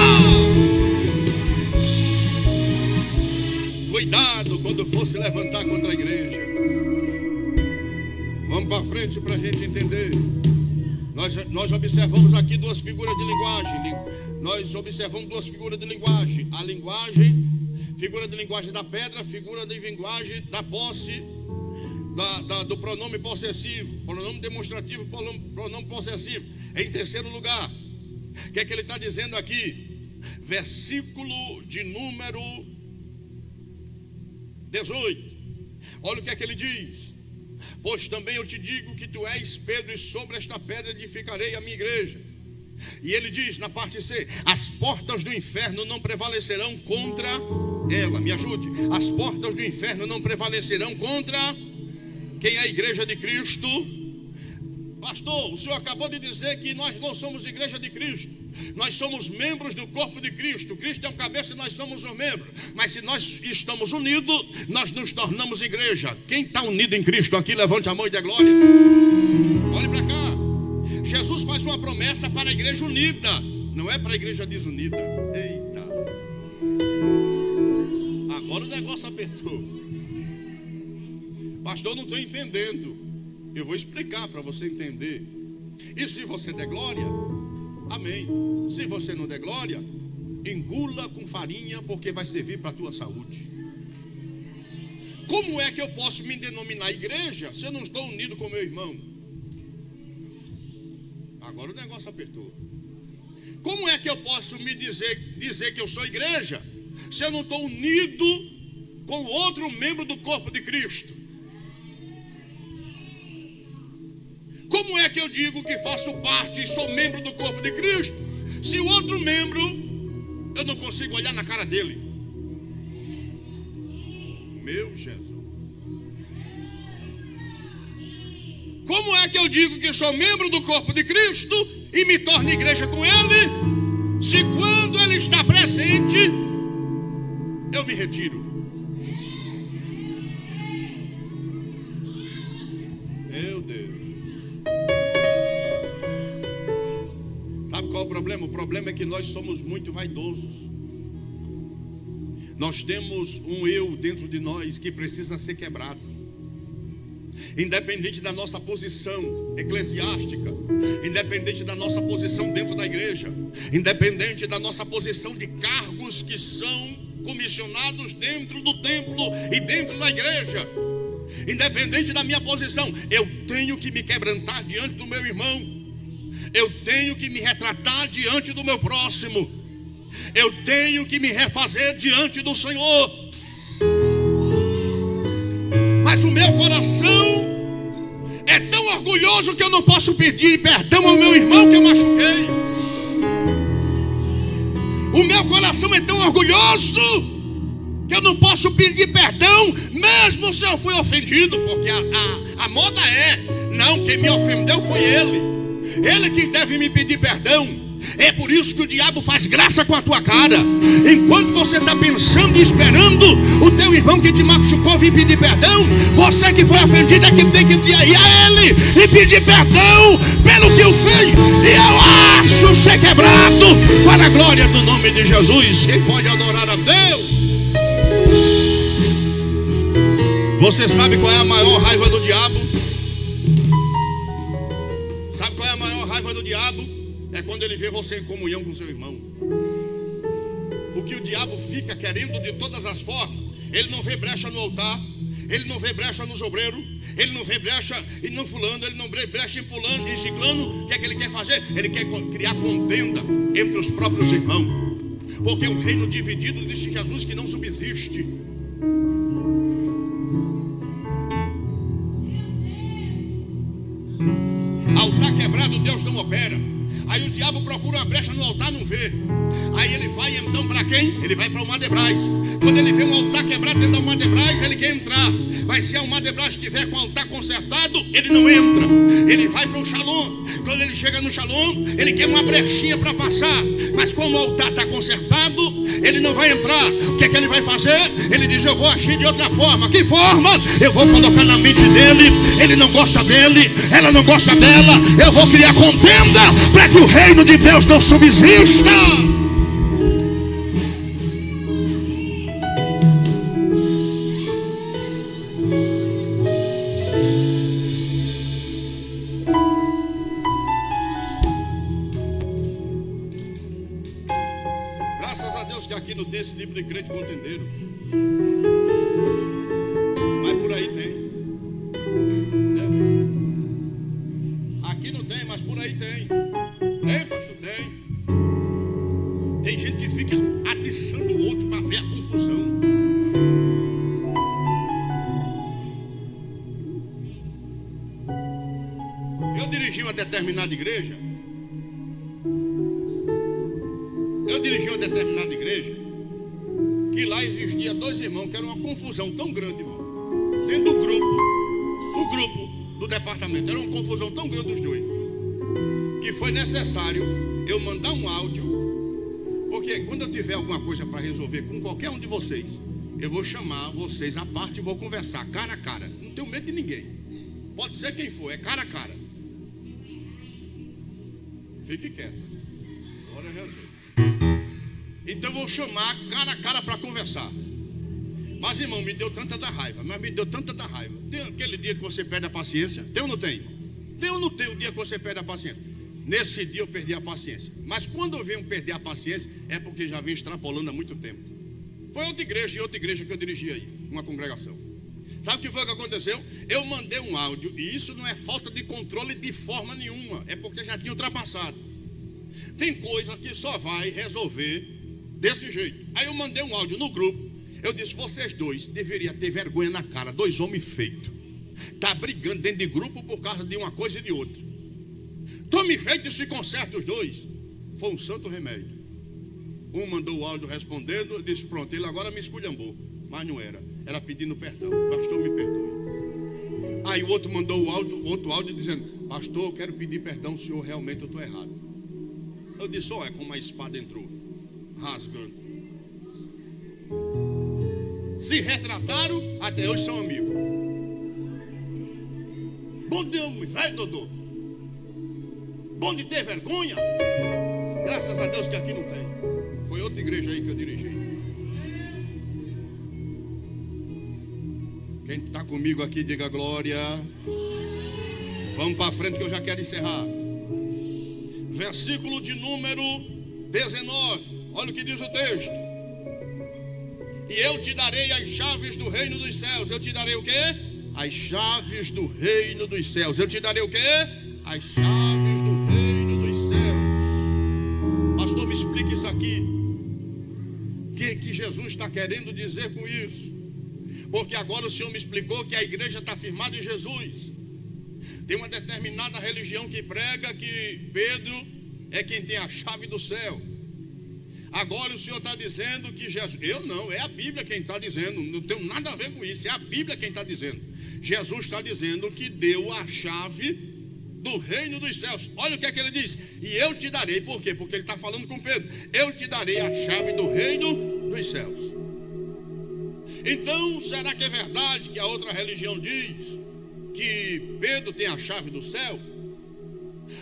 Cuidado quando for se levantar contra a igreja. Vamos para frente para a gente entender. Nós observamos aqui duas figuras de linguagem. Nós observamos duas figuras de linguagem. A linguagem, figura de linguagem da pedra, figura de linguagem da posse, do pronome possessivo, pronome demonstrativo, pronome possessivo. Em terceiro lugar, o que é que ele está dizendo aqui? Versículo de número 18. Olha o que é que ele diz: pois também eu te digo que tu és Pedro, e sobre esta pedra edificarei a minha igreja. E ele diz na parte C: as portas do inferno não prevalecerão contra ela. Me ajude. As portas do inferno não prevalecerão contra quem é a igreja de Cristo. Pastor, o senhor acabou de dizer que nós não somos igreja de Cristo. Nós somos membros do corpo de Cristo. Cristo é o cabeça e nós somos os membros. Mas se nós estamos unidos, nós nos tornamos igreja. Quem está unido em Cristo aqui, levante a mão e dê glória. Olhe para cá. Jesus faz uma promessa para a igreja unida, não é para a igreja desunida. Eita, agora o negócio apertou. Pastor, não estou entendendo. Eu vou explicar para você entender. E se você der glória, amém. Se você não der glória, engula com farinha, porque vai servir para a tua saúde. Como é que eu posso me denominar igreja se eu não estou unido com meu irmão? Agora o negócio apertou. Como é que eu posso me dizer que eu sou igreja se eu não estou unido com outro membro do corpo de Cristo? Como é que eu digo que faço parte e sou membro do corpo de Cristo se o outro membro eu não consigo olhar na cara dele? Meu Jesus. Como é que eu digo que sou membro do corpo de Cristo e me torno igreja com ele, se quando ele está presente eu me retiro? Meu Deus. Sabe qual é o problema? O problema é que nós somos muito vaidosos. Nós temos um eu dentro de nós que precisa ser quebrado. Independente da nossa posição eclesiástica, independente da nossa posição dentro da igreja, independente da nossa posição de cargos que são comissionados dentro do templo e dentro da igreja, independente da minha posição, eu tenho que me quebrantar diante do meu irmão, eu tenho que me retratar diante do meu próximo, eu tenho que me refazer diante do Senhor. Mas o meu coração é tão orgulhoso que eu não posso pedir perdão ao meu irmão que eu machuquei. O meu coração é tão orgulhoso que eu não posso pedir perdão, mesmo se eu fui ofendido, porque a moda é: não, quem me ofendeu foi ele que deve me pedir perdão. É por isso que o diabo faz graça com a tua cara. Enquanto você está pensando e esperando o teu irmão que te machucou vir pedir perdão, você que foi ofendido é que tem que ir a ele e pedir perdão pelo que eu fiz. E eu acho ser quebrado para a glória do nome de Jesus. Quem pode adorar a Deus? Você sabe qual é a maior raiva do diabo? Sabe qual é a maior raiva do diabo? É quando ele vê você em comunhão com seu irmão. o que o diabo fica querendo de todas as formas. Ele não vê brecha no altar, ele não vê brecha nos obreiros, ele não vê brecha e não fulano, ele não vê brecha em fulano e ciclano. O que é que ele quer fazer? Ele quer criar contenda entre os próprios irmãos, porque um reino dividido, disse Jesus, que não subsiste. Altar quebrado, Deus não opera. Aí o diabo procura uma brecha no altar, não vê. Aí ele vai então para quem? Ele vai para o Madebrais. Quando ele vê um altar quebrado dentro do Madebrais, ele quer entrar. Mas se o Madebrais estiver com o altar consertado, ele não entra. Ele vai para o Shalom. Quando ele chega no Shalom, ele quer uma brechinha para passar. Mas como o altar está consertado, ele não vai entrar. O que é que ele vai fazer? Ele diz: eu vou agir de outra forma. Que forma? Eu vou colocar na mente dele. Ele não gosta dele, ela não gosta dela. Eu vou criar contenda para que o reino de Deus não subsista. Graças a Deus que aqui não tem esse tipo de crente contendeiro. Mas por aí tem. Aqui não tem, mas por aí tem. Tem, pastor? Tem. Tem gente que fica atiçando o outro para ver a confusão. Eu dirigi uma determinada igreja. Que lá existia dois irmãos que era uma confusão tão grande, irmão. Dentro do grupo do departamento, era uma confusão tão grande os dois, que foi necessário eu mandar um áudio. Porque quando eu tiver alguma coisa para resolver com qualquer um de vocês, eu vou chamar vocês à parte e vou conversar cara a cara. Não tenho medo de ninguém. Pode ser quem for, é cara a cara. Fique quieto. Glória a Jesus. Então eu vou chamar cara a cara para conversar. Mas, irmão, me deu tanta da raiva. Tem aquele dia que você perde a paciência? Tem ou não tem? Tem ou não tem o dia que você perde a paciência? Nesse dia eu perdi a paciência. Mas quando eu venho perder a paciência, é porque já venho extrapolando há muito tempo. Foi outra igreja que eu dirigi aí, uma congregação. Sabe o que foi que aconteceu? Eu mandei um áudio, e isso não é falta de controle de forma nenhuma, é porque já tinha ultrapassado. Tem coisa que só vai resolver desse jeito. Aí eu mandei um áudio no grupo. Eu disse: vocês dois deveriam ter vergonha na cara. Dois homens feitos. Tá brigando dentro de grupo por causa de uma coisa e de outra. Tome jeito e se conserta os dois. Foi um santo remédio. Um mandou o áudio respondendo. Eu disse: pronto, ele agora me esculhambou. Mas não era. Era pedindo perdão. Pastor, me perdoe. Aí o outro mandou outro áudio dizendo: pastor, eu quero pedir perdão, senhor, realmente eu estou errado. Eu disse: olha como a espada entrou, rasgando. Se retrataram, até hoje são amigos. Bom de homem, velho Dodô. Bom de ter vergonha. Graças a Deus que aqui não tem. Foi outra igreja aí que eu dirigi. Quem está comigo aqui, diga glória. Vamos para frente que eu já quero encerrar. Versículo de número 19. Olha o que diz o texto. E eu te darei as chaves do reino dos céus. Eu te darei o quê? As chaves do reino dos céus. Eu te darei o quê? As chaves do reino dos céus. Pastor, me explique isso aqui. O que Jesus está querendo dizer com isso? Porque agora o Senhor me explicou que a igreja está firmada em Jesus. Tem uma determinada religião que prega que Pedro é quem tem a chave do céu. Agora o Senhor está dizendo que Jesus... Eu não, é a Bíblia quem está dizendo. Não tem nada a ver com isso, é a Bíblia quem está dizendo. Jesus está dizendo que deu a chave do reino dos céus. Olha o que é que ele diz. E eu te darei, por quê? Porque ele está falando com Pedro. Eu te darei a chave do reino dos céus. Então, será que é verdade que a outra religião diz que Pedro tem a chave do céu?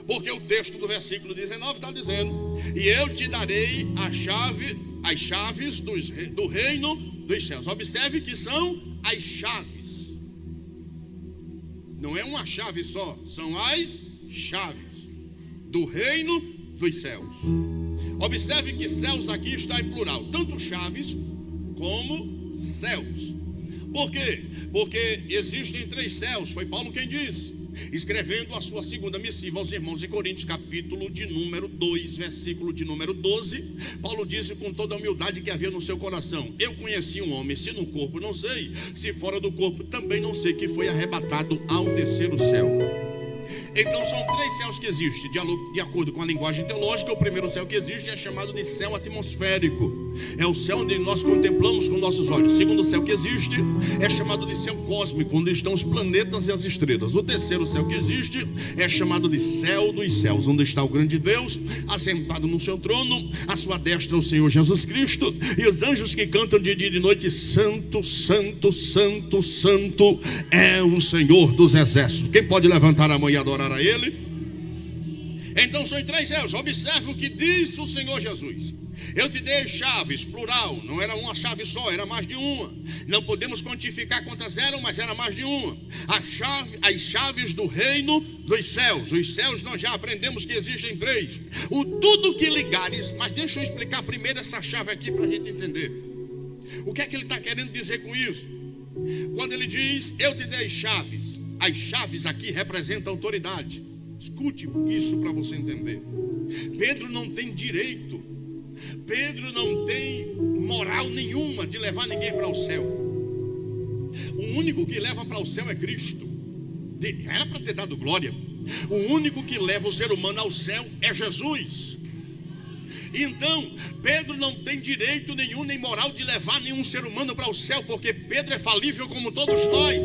Porque o texto do versículo 19 está dizendo: e eu te darei as chaves do reino dos céus. Observe que são as chaves. Não é uma chave só, são as chaves do reino dos céus. Observe que céus aqui está em plural, tanto chaves como céus. Por quê? Porque existem 3 céus, foi Paulo quem disse, escrevendo a sua segunda missiva aos irmãos de Coríntios, capítulo de número 2, versículo de número 12. Paulo disse com toda a humildade que havia no seu coração: eu conheci um homem, se no corpo não sei, se fora do corpo também não sei, que foi arrebatado ao terceiro céu. Então são 3 céus que existem, de acordo com a linguagem teológica. O primeiro céu que existe é chamado de céu atmosférico, é o céu onde nós contemplamos com nossos olhos. O segundo céu que existe é chamado de céu cósmico, onde estão os planetas e as estrelas. O terceiro céu que existe é chamado de céu dos céus, onde está o grande Deus assentado no seu trono, à sua destra o Senhor Jesus Cristo, e os anjos que cantam de dia e de noite: santo, santo, santo, santo é o Senhor dos exércitos. Quem pode levantar a mão e adorar a Ele? Então são 3 céus. Observe o que disse o Senhor Jesus: eu te dei chaves, plural, não era uma chave só, era mais de uma. Não podemos quantificar quantas eram, mas era mais de uma. As chaves do reino dos céus. Os céus nós já aprendemos que existem 3. O tudo que ligares. Mas deixa eu explicar primeiro essa chave aqui para a gente entender. O que é que ele está querendo dizer com isso? Quando ele diz: eu te dei chaves, as chaves aqui representam autoridade. Escute isso para você entender. Pedro não tem direito, Pedro não tem moral nenhuma de levar ninguém para o céu. O único que leva para o céu é Cristo. Era para ter dado glória. O único que leva o ser humano ao céu é Jesus. Então Pedro não tem direito nenhum, nem moral de levar nenhum ser humano para o céu, porque Pedro é falível como todos nós.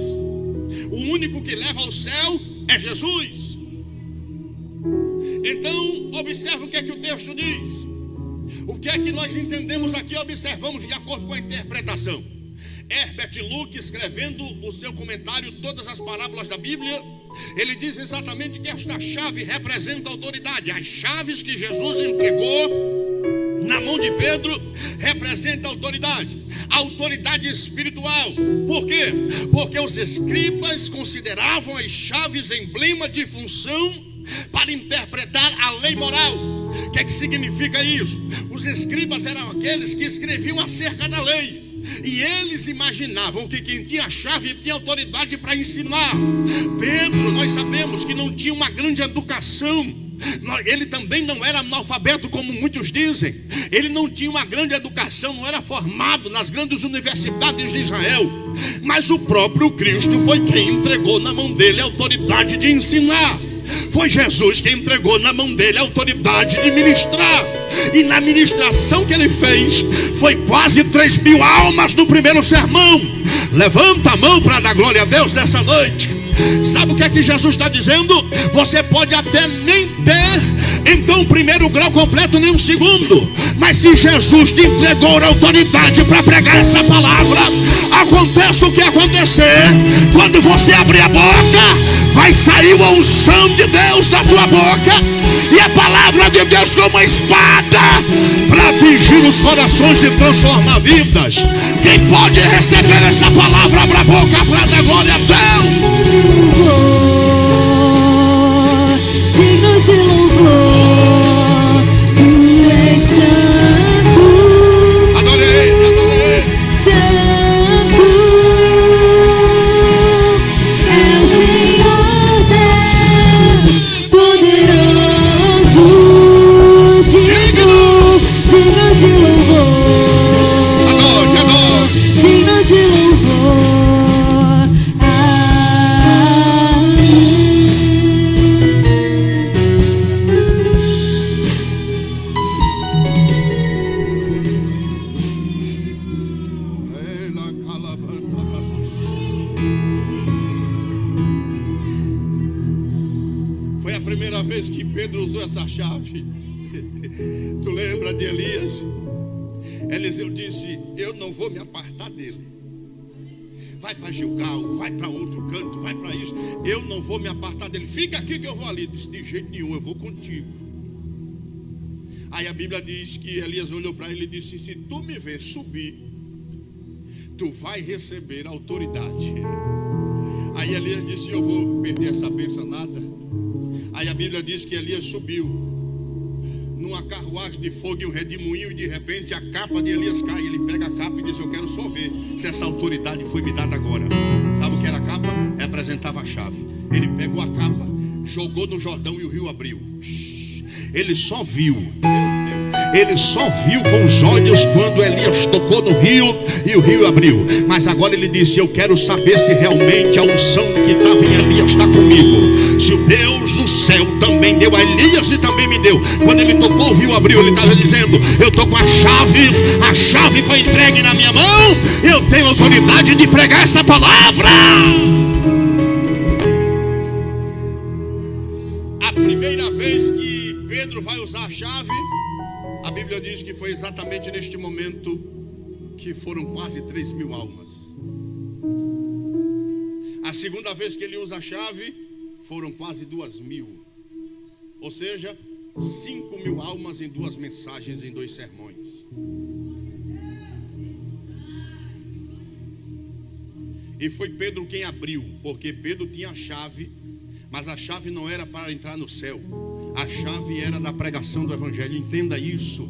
O único que leva ao céu é Jesus. Então observe o que é que o texto diz. O que é que nós entendemos aqui? Observamos de acordo com a interpretação. Herbert Luke, escrevendo o seu comentário Todas as Parábolas da Bíblia, ele diz exatamente que esta chave representa a autoridade. As chaves que Jesus entregou na mão de Pedro representam a autoridade espiritual. Por quê? Porque os escribas consideravam as chaves emblema de função para interpretar a lei moral. O que é que significa isso? Os escribas eram aqueles que escreviam acerca da lei, e eles imaginavam que quem tinha a chave tinha autoridade para ensinar. Pedro, nós sabemos que não tinha uma grande educação. Ele também não era analfabeto como muitos dizem. Ele não tinha uma grande educação, não era formado nas grandes universidades de Israel. Mas o próprio Cristo foi quem entregou na mão dele a autoridade de ensinar. Foi Jesus quem entregou na mão dele a autoridade de ministrar. E na ministração que ele fez, foi quase 3.000 almas no primeiro sermão. Levanta a mão para dar glória a Deus nessa noite. Sabe o que é que Jesus está dizendo? Você pode até nem ter então o primeiro grau completo, nem o segundo, mas se Jesus te entregou a autoridade para pregar essa palavra, aconteça o que acontecer, quando você abrir a boca, vai sair uma unção de Deus da tua boca, e a palavra de Deus como uma espada para atingir os corações e transformar vidas. Quem pode receber essa palavra, abra a boca para dar glória a Deus. Digno de louvor, tu és santo. Adorei. Santo é o Senhor Deus poderoso, digno de louvor, digno de louvor. Foi a primeira vez que Pedro usou essa chave. Tu lembra de Elias? Eliseu disse: eu não vou me apartar dele. Vai para Gilgal, vai para outro canto, vai para isso. Eu não vou me apartar dele. Fica aqui que eu vou ali. Disse: de jeito nenhum, eu vou contigo. Aí a Bíblia diz que Elias olhou para ele e disse: se tu me ver subir, tu vai receber autoridade. Aí Elias disse: eu vou perder essa bênção nada. Aí a Bíblia diz que Elias subiu. numa carruagem de fogo e um redemoinho, e de repente a capa de Elias cai. Ele pega a capa e diz: eu quero só ver se essa autoridade foi me dada agora. Sabe o que era a capa? Representava a chave. Ele pegou a capa, jogou no Jordão e o rio abriu. Ele só viu com os olhos quando Elias tocou no rio e o rio abriu. Mas agora ele disse: eu quero saber se realmente a unção que estava em Elias está comigo. Se o Deus do céu também deu a Elias e também me deu. Quando ele tocou, o rio abriu. Ele estava dizendo: eu estou com a chave foi entregue na minha mão, eu tenho autoridade de pregar essa palavra. A primeira vez que Pedro vai usar a chave, a Bíblia diz que foi exatamente neste momento que foram quase 3.000 almas. A segunda vez que ele usa a chave, foram quase 2.000. Ou seja, 5.000 almas em 2 mensagens, em 2 sermões. E foi Pedro quem abriu, porque Pedro tinha a chave, mas a chave não era para entrar no céu. A chave era da pregação do evangelho. Entenda isso.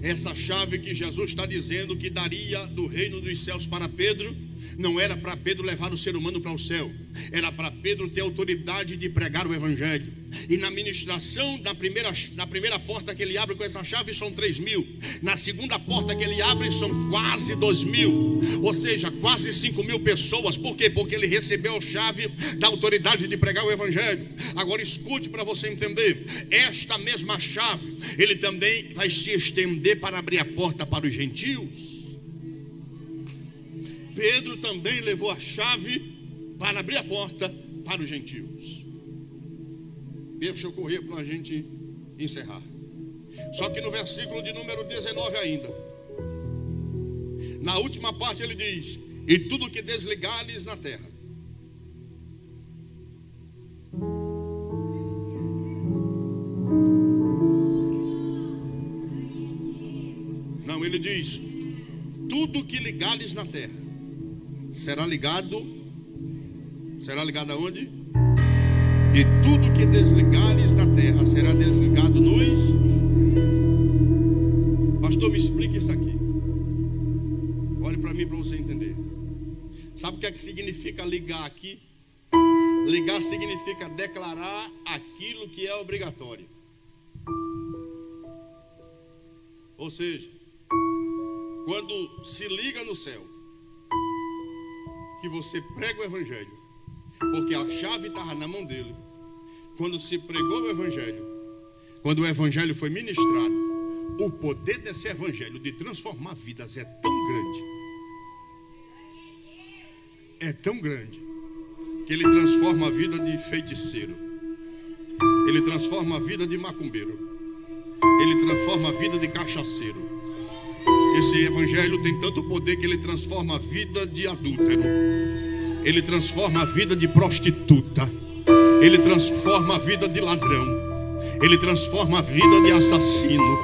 Essa chave que Jesus está dizendo que daria do reino dos céus para Pedro, não era para Pedro levar o ser humano para o céu. Era para Pedro ter autoridade de pregar o evangelho. E na ministração, na primeira porta que ele abre com essa chave, são 3.000. Na segunda porta que ele abre, são quase 2.000. Ou seja, quase 5.000 pessoas. Por quê? Porque ele recebeu a chave da autoridade de pregar o evangelho. Agora escute para você entender. Esta mesma chave, ele também vai se estender para abrir a porta para os gentios. Pedro também levou a chave para abrir a porta para os gentios. Deixa eu correr para a gente encerrar. Só que no versículo de número 19 ainda, na última parte ele diz: e tudo que desligares na terra. Não, ele diz: tudo que ligares na terra será ligado aonde? E tudo que desligares na terra será desligado nos... Pastor, me explique isso aqui. Olhe para mim para você entender. Sabe o que é que significa ligar aqui? Ligar significa declarar aquilo que é obrigatório. Ou seja, quando se liga no céu, que você prega o evangelho, porque a chave estava na mão dele. Quando se pregou o evangelho, quando o evangelho foi ministrado, o poder desse evangelho de transformar vidas é tão grande, que ele transforma a vida de feiticeiro, ele transforma a vida de macumbeiro, ele transforma a vida de cachaceiro. Esse evangelho tem tanto poder que ele transforma a vida de adúltero, ele transforma a vida de prostituta, ele transforma a vida de ladrão, ele transforma a vida de assassino,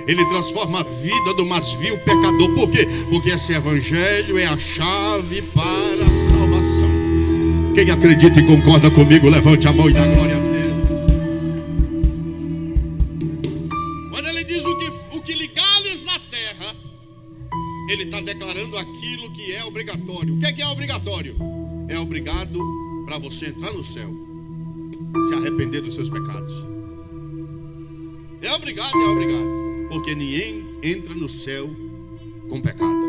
ele transforma a vida do mais vil pecador. Por quê? Porque esse evangelho é a chave para a salvação. Quem acredita e concorda comigo, levante a mão e dá glória a Deus. Quando ele diz o que ligares na terra, ele está declarando aquilo que é obrigatório. O que é obrigatório? É obrigado para você entrar no céu, se arrepender dos seus pecados. É obrigado. Porque ninguém entra no céu com pecado.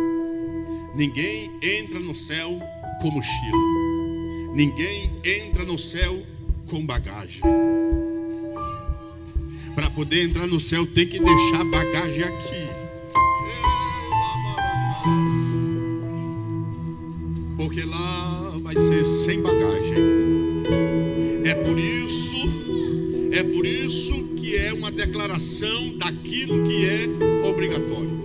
Ninguém entra no céu com mochila. Ninguém entra no céu com bagagem. Para poder entrar no céu tem que deixar a bagagem aqui. Porque lá vai ser sem bagagem. É por isso que é uma declaração daquilo que é obrigatório.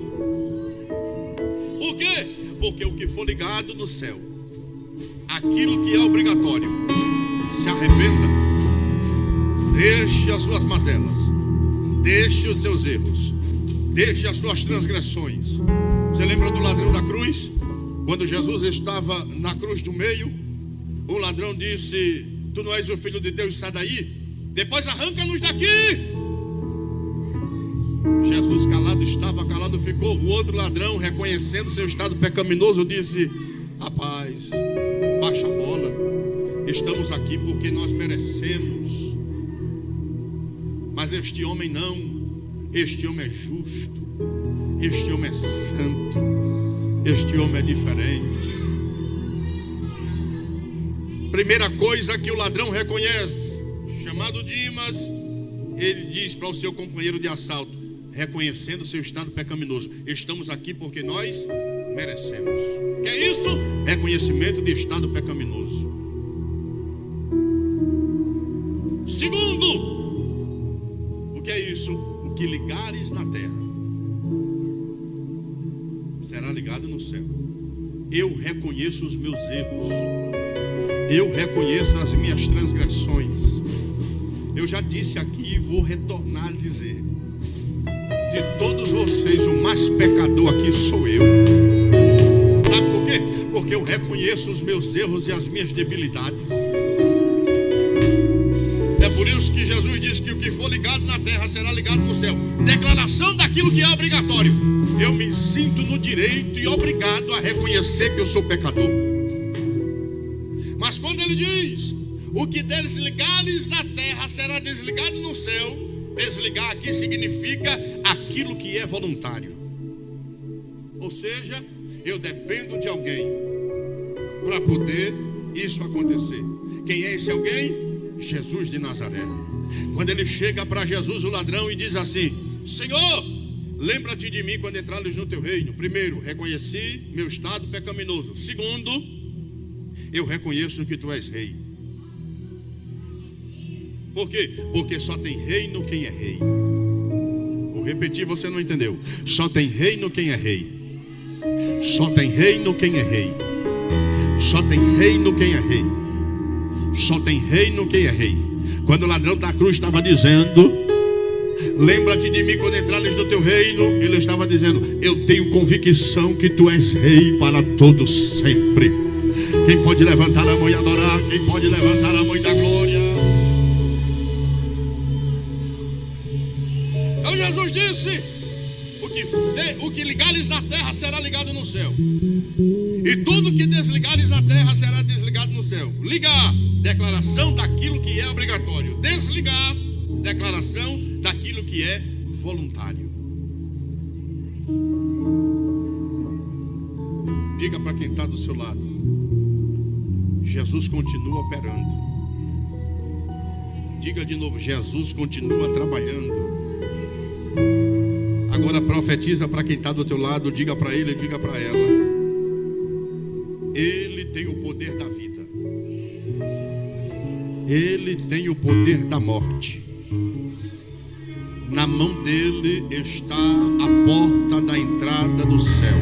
Por quê? Porque o que for ligado no céu, aquilo que é obrigatório, se arrependa, deixe as suas mazelas, deixe os seus erros, deixe as suas transgressões. Você lembra do ladrão da cruz? Quando Jesus estava na cruz do meio, um ladrão disse: tu não és o filho de Deus, sai daí, depois arranca-nos daqui. Quando ficou o outro ladrão reconhecendo seu estado pecaminoso, disse: rapaz, baixa a bola, estamos aqui porque nós merecemos. Mas este homem não, este homem é justo, este homem é santo, este homem é diferente. Primeira coisa que o ladrão reconhece, chamado Dimas, ele diz para o seu companheiro de assalto, reconhecendo seu estado pecaminoso: estamos aqui porque nós merecemos. Que é isso? Reconhecimento de estado pecaminoso. Segundo, o que é isso? O que ligares na terra será ligado no céu. Eu reconheço os meus erros, eu reconheço as minhas transgressões. Eu já disse aqui e vou retornar a dizer: de todos vocês, o mais pecador aqui sou eu. Sabe por quê? Porque eu reconheço os meus erros e as minhas debilidades. É por isso que Jesus disse que o que for ligado na terra será ligado no céu. Declaração daquilo que é obrigatório. Eu me sinto no direito e obrigado a reconhecer que eu sou pecador. Mas quando ele diz: o que desligares na terra será desligado no céu, desligar aqui significa aquilo que é voluntário. Ou seja, eu dependo de alguém para poder isso acontecer. Quem é esse alguém? Jesus de Nazaré. Quando ele chega para Jesus, o ladrão, e diz assim: Senhor, lembra-te de mim quando entrares no teu reino. Primeiro, reconheci meu estado pecaminoso. Segundo, eu reconheço que tu és rei. Por quê? Porque só tem reino quem é rei. Vou repetir, você não entendeu. Só tem reino quem é rei. Só tem reino quem é rei. Só tem reino quem é rei. Só tem reino quem é rei. Quando o ladrão da cruz estava dizendo: lembra-te de mim quando entrares no teu reino, ele estava dizendo: eu tenho convicção que tu és rei para todo sempre. Quem pode levantar a mão e adorar? Quem pode levantar a mão e dar glória? Então Jesus disse: o que ligares na terra será ligado no céu, e tudo que desligares na terra será desligado no céu. Ligar, declaração daquilo que é obrigatório. Desligar, declaração daquilo que é voluntário. Diga para quem está do seu lado: Jesus continua operando. Diga de novo: Jesus continua trabalhando. Agora profetiza para quem está do teu lado. Diga para ele, diga para ela: ele tem o poder da vida, ele tem o poder da morte. Na mão dele está a porta da entrada do céu.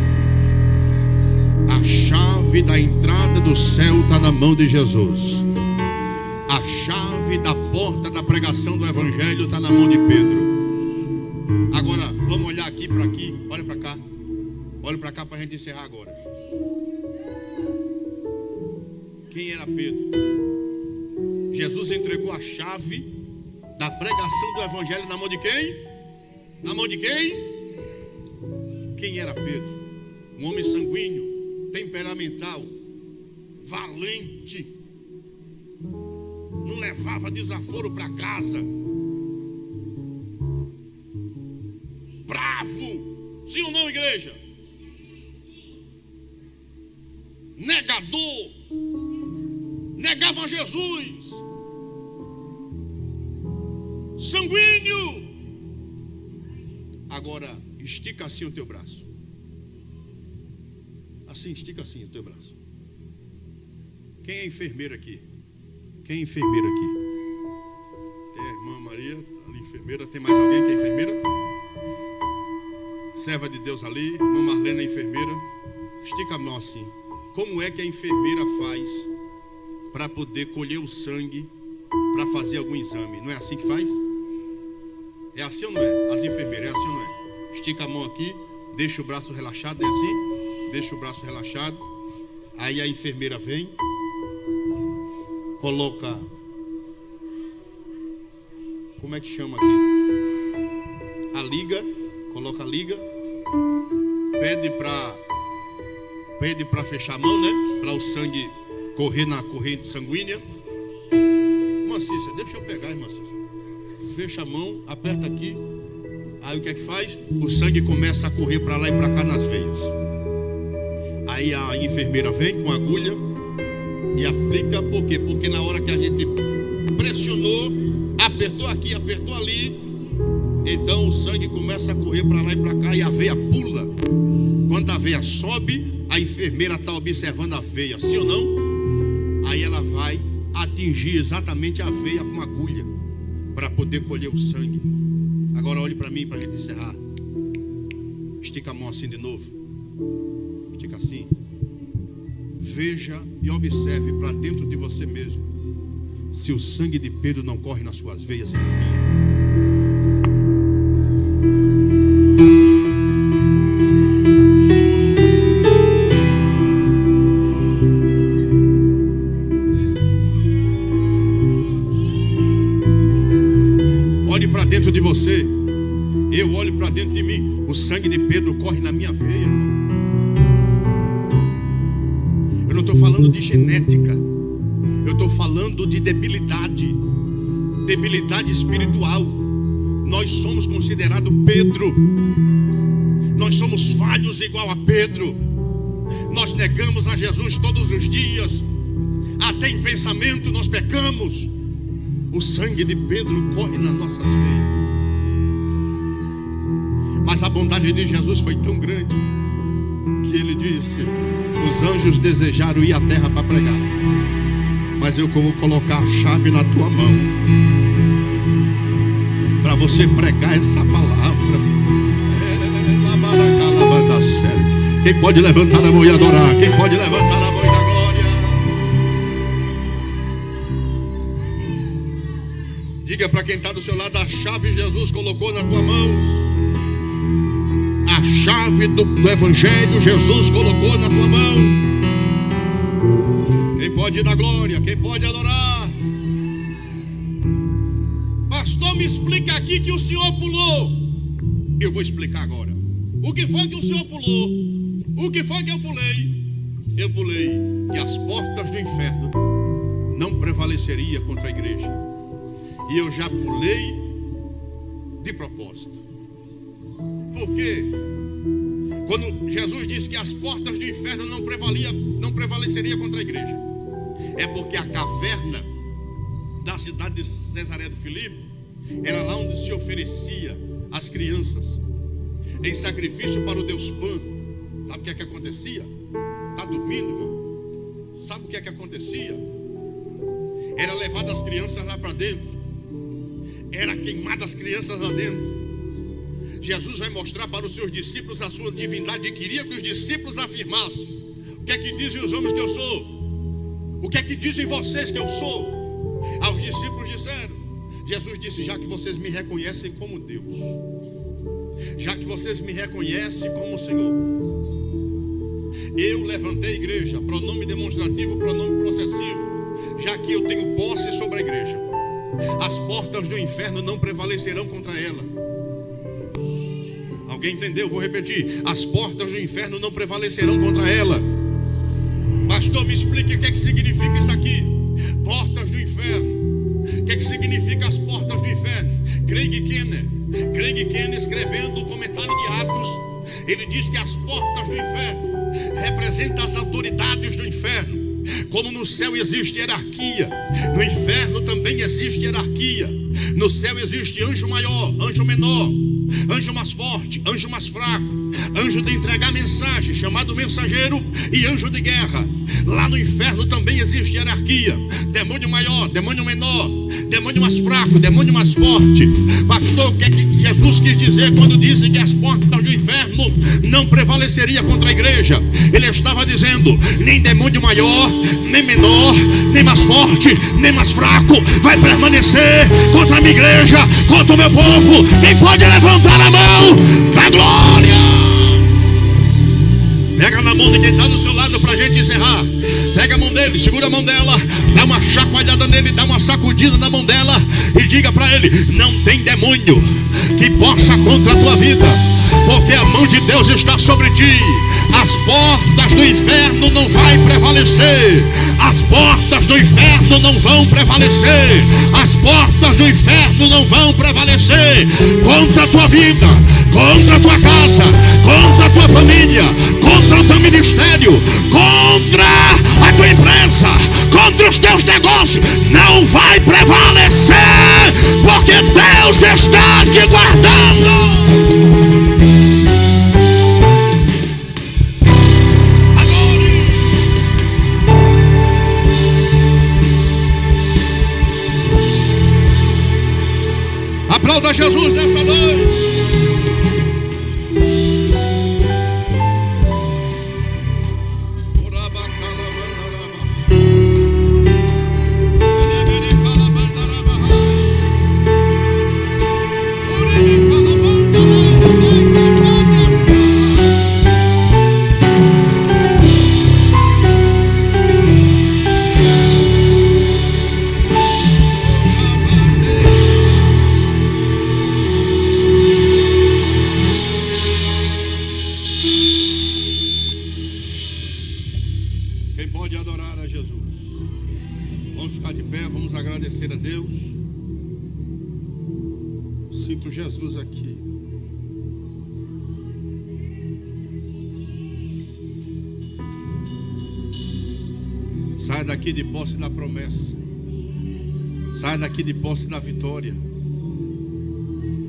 A chave da entrada do céu está na mão de Jesus. A chave da porta da pregação do evangelho está na mão de Pedro. Agora vamos olhar aqui para aqui. Olha para cá. Olha para cá para a gente encerrar agora. Quem era Pedro? Jesus entregou a chave da pregação do evangelho na mão de quem? Na mão de quem? Quem era Pedro? Um homem sanguíneo, temperamental, valente, não levava desaforo para casa, bravo, sim ou não, igreja? Negador, negava Jesus, sanguíneo. Agora estica assim o teu braço. Assim, estica assim o teu braço. Quem é enfermeira aqui? Quem é enfermeira aqui? Tem a irmã Maria, ali enfermeira. Tem mais alguém que é enfermeira? Serva de Deus ali, irmã Marlene é enfermeira. Estica a mão assim. Como é que a enfermeira faz para poder colher o sangue para fazer algum exame? Não é assim que faz? É assim ou não é? As enfermeiras, é assim ou não é? Estica a mão aqui, deixa o braço relaxado, é assim? Deixa o braço relaxado. Aí a enfermeira vem, coloca, como é que chama aqui? A liga, coloca a liga, pede para fechar a mão, né? Para o sangue correr na corrente sanguínea. Irmã Cícera, deixa eu pegar, irmã Cícera. Fecha a mão, aperta aqui. Aí o que é que faz? O sangue começa a correr para lá e para cá nas veias. Aí a enfermeira vem com a agulha e aplica. Por quê? Porque na hora que a gente pressionou, apertou aqui, apertou ali, então o sangue começa a correr para lá e para cá e a veia pula. Quando a veia sobe, a enfermeira está observando a veia, sim ou não? Aí ela vai atingir exatamente a veia com a agulha para poder colher o sangue. Agora olhe para mim para a gente encerrar. Estica a mão assim de novo. Estica assim. Veja e observe para dentro de você mesmo se o sangue de Pedro não corre nas suas veias e na minha. Dentro de você, eu olho para dentro de mim, o sangue de Pedro corre na minha veia, irmão. Eu não estou falando de genética, eu estou falando de debilidade espiritual. Nós somos considerados Pedro, nós somos falhos igual a Pedro, nós negamos a Jesus todos os dias, até em pensamento nós pecamos. O sangue de Pedro corre nas nossas veias. Mas a bondade de Jesus foi tão grande que ele disse: os anjos desejaram ir à terra para pregar, mas eu vou colocar a chave na tua mão para você pregar essa palavra. Quem pode levantar a mão e adorar? Quem pode levantar a mão e dar glória? Diga para quem está do seu lado: a chave Jesus colocou na tua mão. A chave do Evangelho Jesus colocou na tua mão. Quem pode dar glória? Quem pode adorar? Pastor, me explica aqui que o senhor pulou. Eu vou explicar agora. O que foi que o senhor pulou? O que foi que eu pulei? Eu pulei que as portas do inferno não prevaleceria contra a igreja. E eu já pulei de propósito. Por quê? Quando Jesus disse que as portas do inferno não prevaleceria contra a igreja, é porque a caverna da cidade de Cesareia de Filipe era lá onde se oferecia as crianças em sacrifício para o Deus Pan. Sabe o que é que acontecia? Está dormindo, irmão? Sabe o que é que acontecia? Era levado as crianças lá para dentro, era queimado as crianças lá dentro. Jesus vai mostrar para os seus discípulos a sua divindade e queria que os discípulos afirmassem: o que é que dizem os homens que eu sou? O que é que dizem vocês que eu sou? Aos discípulos disseram. Jesus disse: já que vocês me reconhecem como Deus, já que vocês me reconhecem como Senhor, eu levantei a igreja, pronome demonstrativo, pronome possessivo, já que eu tenho posse sobre a igreja, as portas do inferno não prevalecerão contra ela. Alguém entendeu? Vou repetir: as portas do inferno não prevalecerão contra ela. Pastor, me explique o que é que significa isso aqui. Portas do inferno. O que é que significa as portas do inferno? Craig Kenner, escrevendo o comentário de Atos, ele diz que as portas do inferno representam as autoridades do inferno. Como no céu existe hierarquia, no inferno também existe hierarquia. No céu existe anjo maior, anjo menor, anjo mais forte, anjo mais fraco, anjo de entregar mensagem, chamado mensageiro, e anjo de guerra. Lá no inferno também existe hierarquia: demônio maior, demônio menor, demônio mais fraco, demônio mais forte. Pastor, o que é que Jesus quis dizer quando disse que as portas do inferno não prevaleceria contra a igreja? Ele estava dizendo: nem demônio maior, nem menor, nem mais forte, nem mais fraco vai permanecer contra a minha igreja, contra o meu povo. Quem pode levantar a mão da glória? Pega na mão de quem está do seu lado para a gente encerrar. Pega a mão dele, segura a mão dela, dá uma chacoalhada nele, dá uma sacudida na mão dela e diga para ele: não tem demônio que possa contra a tua vida, porque porque a mão de Deus está sobre ti. As portas do inferno não vai prevalecer. As portas do inferno não vão prevalecer. As portas do inferno não vão prevalecer contra a tua vida, contra a tua casa, contra a tua família, contra o teu ministério, contra a tua empresa, contra os teus negócios. Não vai prevalecer, porque Deus está te guardando. Aplauda Jesus nessa noite. Quem pode adorar a Jesus? Vamos ficar de pé, vamos agradecer a Deus. Sinto Jesus aqui. Sai daqui de posse da promessa. Sai daqui de posse da vitória.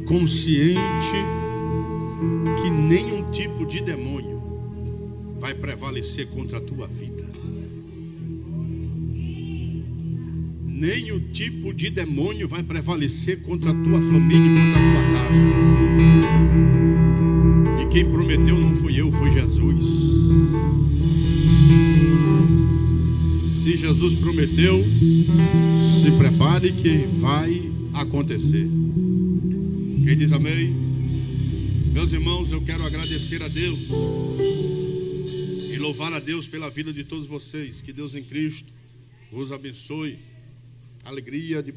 Consciente que nenhum tipo de demônio vai prevalecer contra a tua vida. Nenhum tipo de demônio vai prevalecer contra a tua família e contra a tua casa. E quem prometeu não fui eu, foi Jesus. Se Jesus prometeu, se prepare que vai acontecer. Quem diz amém? Meus irmãos, eu quero agradecer a Deus e louvar a Deus pela vida de todos vocês. Que Deus em Cristo os abençoe. Alegria de